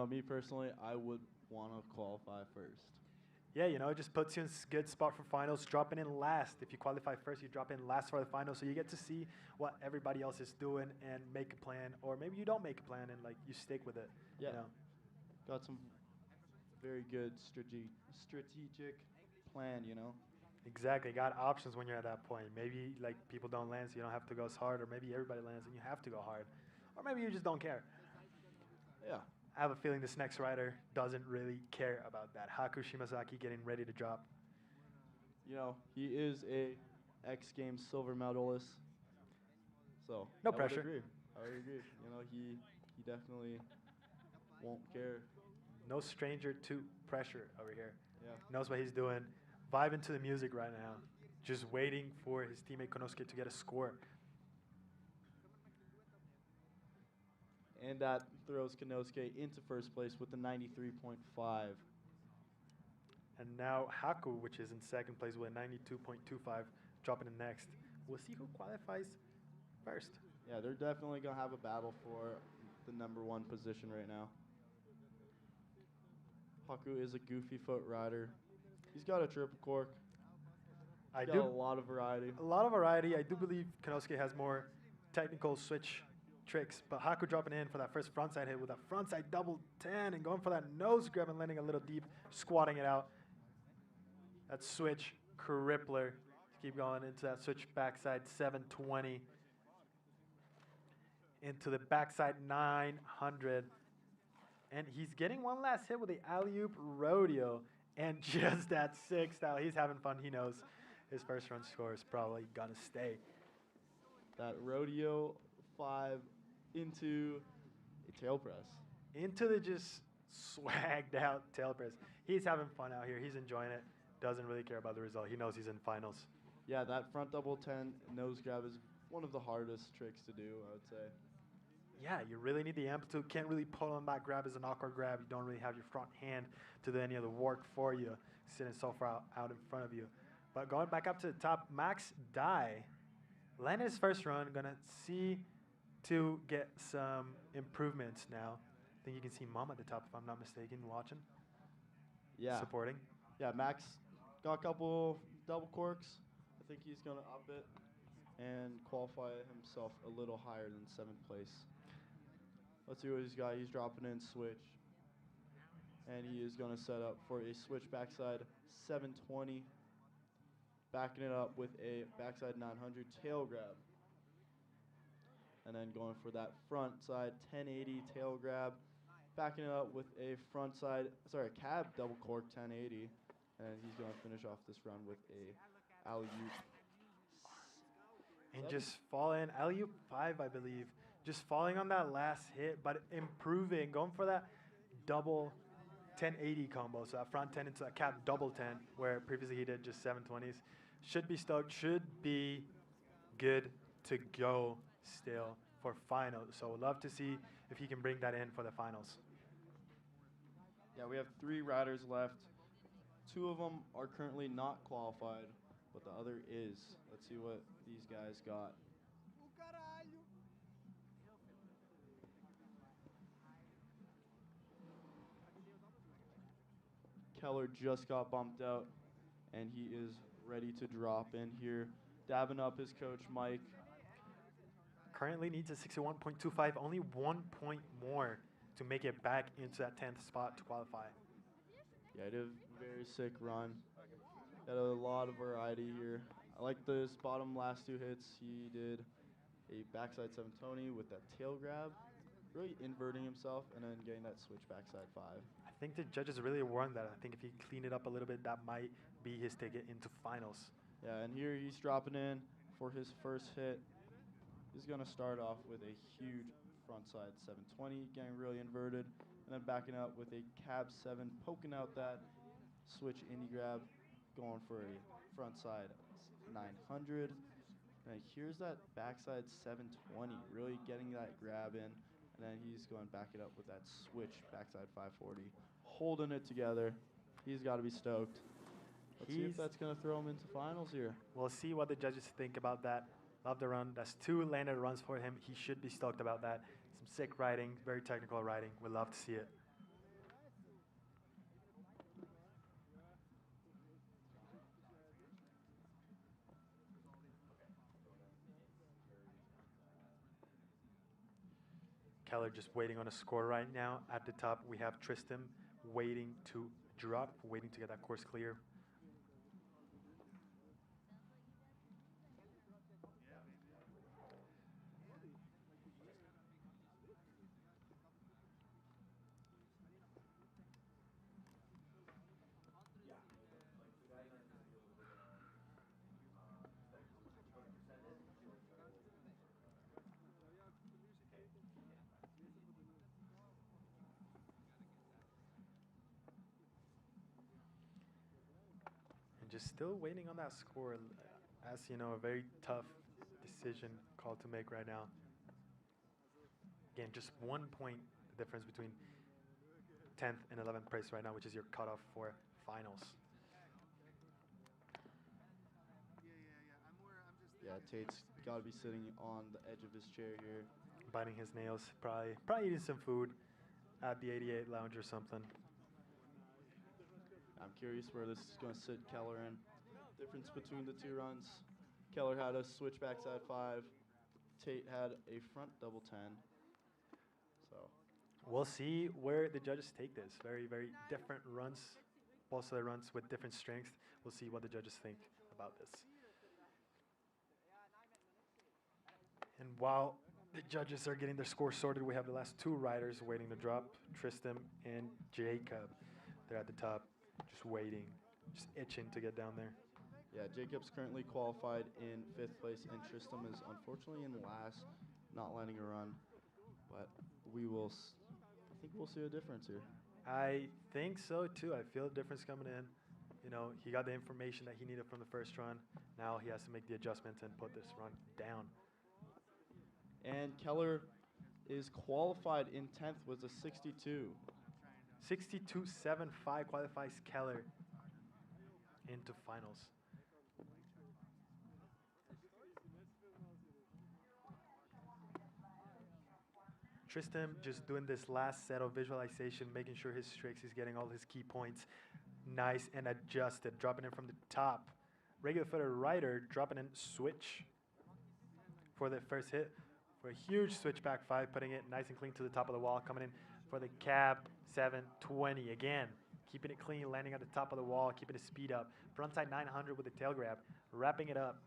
Me personally, I would want to qualify first. Yeah, it just puts you in a good spot for finals, dropping in last. If you qualify first, you drop in last for the final, so you get to see what everybody else is doing and make a plan, or maybe you don't make a plan and you stick with it. Yeah. Got some very good strategic plan, Exactly. Got options when you're at that point. Maybe people don't land, so you don't have to go as hard, or maybe everybody lands and you have to go hard, or maybe you just don't care. Yeah. I have a feeling this next rider doesn't really care about that. Haku Shimazaki getting ready to drop. He is a X Games silver medalist, so no I pressure. I would agree. He definitely won't care. No stranger to pressure over here. Yeah. Knows what he's doing. Vibing to the music right now. Just waiting for his teammate Konosuke to get a score. And that throws Konosuke into first place with a 93.5. And now Haku, which is in second place with a 92.25, dropping in next. We'll see who qualifies first. Yeah, they're definitely going to have a battle for the #1 position right now. Haku is a goofy foot rider. He's got a triple cork. He's got a lot of variety. A lot of variety. I do believe Konosuke has more technical switch tricks, but Haku dropping in for that first frontside hit with a frontside double 10 and going for that nose grab and landing a little deep, squatting it out. That switch crippler. Keep going into that switch backside 720. Into the backside 900. And he's getting one last hit with the alley-oop rodeo. And just that sick style. He's having fun. He knows his first run score is probably going to stay. That rodeo 5 into a tail press. Into the just swagged out tail press. He's having fun out here. He's enjoying it. Doesn't really care about the result. He knows he's in finals. Yeah, that front double 10 nose grab is one of the hardest tricks to do, I would say. yeah, you really need the amplitude. Can't really pull on that grab as an awkward grab. You don't really have your front hand to do any of the work for you, sitting so far out in front of you. But going back up to the top, Max Dye landed his first run. Gonna see to get some improvements now. I think you can see Mom at the top, if I'm not mistaken, watching, Yeah. supporting. Yeah, Max got a couple double corks. I think he's going to up it and qualify himself a little higher than 7th place. Let's see what he's got. He's dropping in switch. And he is going to set up for a switch backside 720. Backing it up with a backside 900 tail grab. And then going for that front side 1080 tail grab. Backing it up with a cab double cork 1080. And he's going to finish off this run with a alley-oop. And just fall in, alley-oop 5, I believe. Just falling on that last hit, but improving, going for that double 1080 combo. So that front 10 into that cab double 10, where previously he did just 720s. Should be stoked, should be good to go still for finals. So love to see if he can bring that in for the finals. Yeah, we have 3 riders left. 2 of them are currently not qualified, but the other is. Let's see what these guys got. Keller just got bumped out, and he is ready to drop in here. Dabbing up his coach, Mike. Currently needs a 61.25, only 1 point more to make it back into that 10th spot to qualify. Yeah, he did a very sick run. Got a lot of variety here. I like this bottom last 2 hits. He did a backside 720 with that tail grab, really inverting himself, and then getting that switch backside 5. I think the judges really warned that. I think if he cleaned it up a little bit, that might be his ticket into finals. Yeah, and here he's dropping in for his first hit. He's going to start off with a huge frontside 720, getting really inverted, and then backing up with a cab 7, poking out that switch indie grab, going for a frontside 900. And here's that backside 720, really getting that grab in, and then he's going to back it up with that switch backside 540, holding it together. He's got to be stoked. Let's see if that's going to throw him into finals here. We'll see what the judges think about that. Love the run. That's 2 landed runs for him. He should be stoked about that. Some sick riding, very technical riding. We'd love to see it. Keller just waiting on a score right now. At the top, we have Tristan waiting to drop, waiting to get that course clear. Just still waiting on that score. As you know, a very tough decision call to make right now. Again, just 1 point difference between 10th and 11th place right now, which is your cutoff for finals. Yeah, Tate's got to be sitting on the edge of his chair here. Biting his nails, probably eating some food at the 88 lounge or something. I'm curious where this is going to sit Keller in. Difference between the 2 runs. Keller had a switch backside 5. Tate had a front double 10. So we'll see where the judges take this. Very, very different runs. Both of the runs with different strengths. We'll see what the judges think about this. And while the judges are getting their scores sorted, we have the last 2 riders waiting to drop, Tristan and Jacob. They're at the top, just waiting, just itching to get down there. Yeah, Jacob's currently qualified in 5th place, and Tristan is unfortunately in last, not landing a run. But we will, I think we'll see a difference here. I think so too. I feel a difference coming in. You know, he got the information that he needed from the first run. Now he has to make the adjustments and put this run down. And Keller is qualified in 10th with a 62. 62.75 qualifies Keller into finals. Tristan just doing this last set of visualization, making sure his tricks, he's getting all his key points nice and adjusted, dropping in from the top. Regular footed rider dropping in switch for the first hit for a huge switchback 5, putting it nice and clean to the top of the wall, coming in for the cab 720 again, keeping it clean, landing at the top of the wall, keeping the speed up. Frontside 900 with the tail grab, wrapping it up,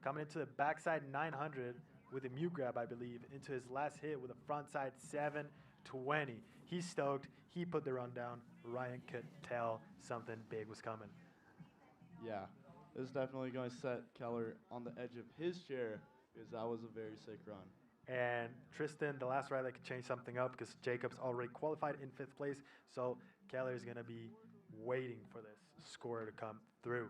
coming into the backside 900 with a mute grab, I believe, into his last hit with a frontside 720. He's stoked. He put the run down. Ryan could tell something big was coming. Yeah, this is definitely going to set Keller on the edge of his chair because that was a very sick run. And Tristan, the last rider, could change something up because Jacob's already qualified in 5th place. So Keller is going to be waiting for this score to come through.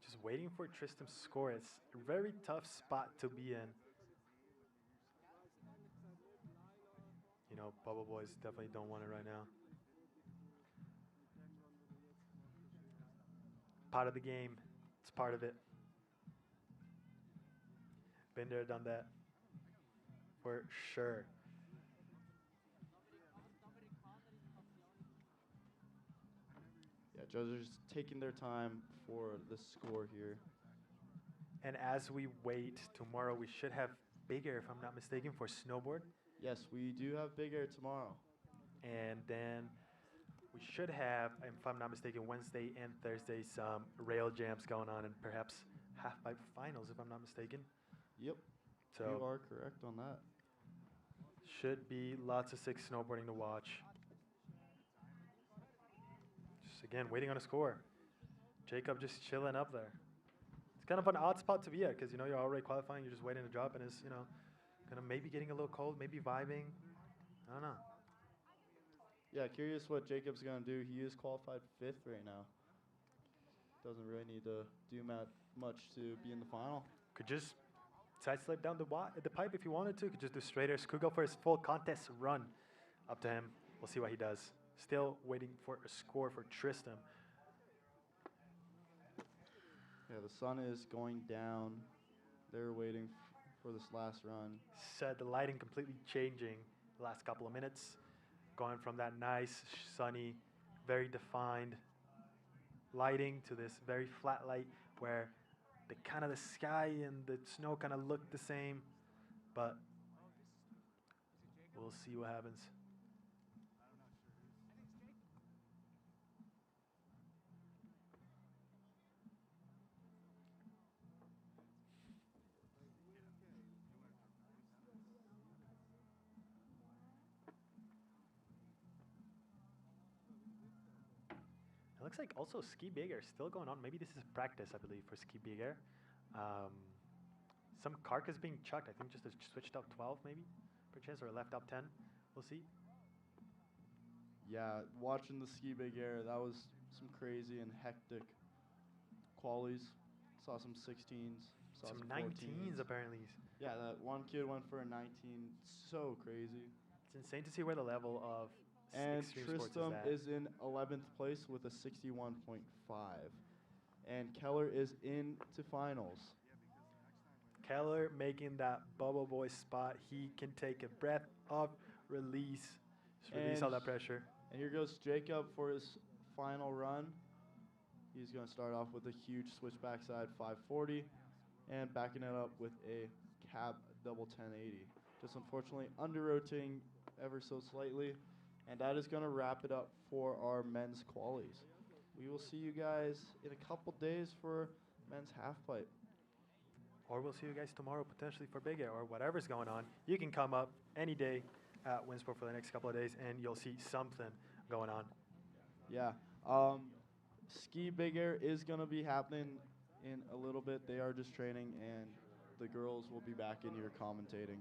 Just waiting for Tristan's score. It's a very tough spot to be in. You know, Bubble Boys definitely don't want it right now. Part of the game. It's part of it. Been there, done that. For sure. Yeah, judges are just taking their time for the score here. And as we wait, tomorrow we should have Big Air, if I'm not mistaken, for snowboard. Yes, we do have Big Air tomorrow. And then we should have, if I'm not mistaken, Wednesday and Thursday some rail jams going on and perhaps half-pipe finals, if I'm not mistaken. Yep, So you are correct on that. should be lots of sick snowboarding to watch. Just again, waiting on a score. Jacob just chilling up there. It's kind of an odd spot to be at because, you know, you're already qualifying, you're just waiting to drop, and it's, you know, kind of maybe getting a little cold, maybe vibing. I don't know. Yeah, curious what Jacob's going to do. He is qualified 5th right now. Doesn't really need to do much to be in the final. Could just side slip down the pipe if he wanted to. Could just do straighters. Could go for his full contest run. Up to him. We'll see what he does. Still waiting for a score for Tristan. Yeah, the sun is going down. They're waiting for this last run. Said the lighting completely changing the last couple of minutes. Going from that nice, sunny, very defined lighting to this very flat light where the kind of the sky and the snow kind of look the same, but we'll see what happens. It looks like also Ski Big Air still going on. Maybe this is practice, I believe, for Ski Big Air. Some carcass being chucked. I think just a switched up 12 maybe, perchance, or a left up 10. We'll see. Yeah, watching the Ski Big Air, that was some crazy and hectic qualies. Saw some 16s. Saw Some 14s. 19s apparently. Yeah, that one kid went for a 19. So crazy. It's insane to see where the level of And extreme sports Tristan is is in 11th place with a 61.5. And Keller is into finals. Keller making that Bubble Boy spot. He can take a breath of release. Just release all that pressure. And here goes Jacob for his final run. He's going to start off with a huge switch backside 540 and backing it up with a cab double 1080. Just unfortunately under rotating ever so slightly, And that is going to wrap it up for our men's qualies. We will see you guys in a couple days for men's half pipe. Or we'll see you guys tomorrow potentially for Big Air or whatever's going on. You can come up any day at WinSport for the next couple of days and you'll see something going on. Yeah. Ski Big Air is going to be happening in a little bit. They are just training, and the girls will be back in here commentating.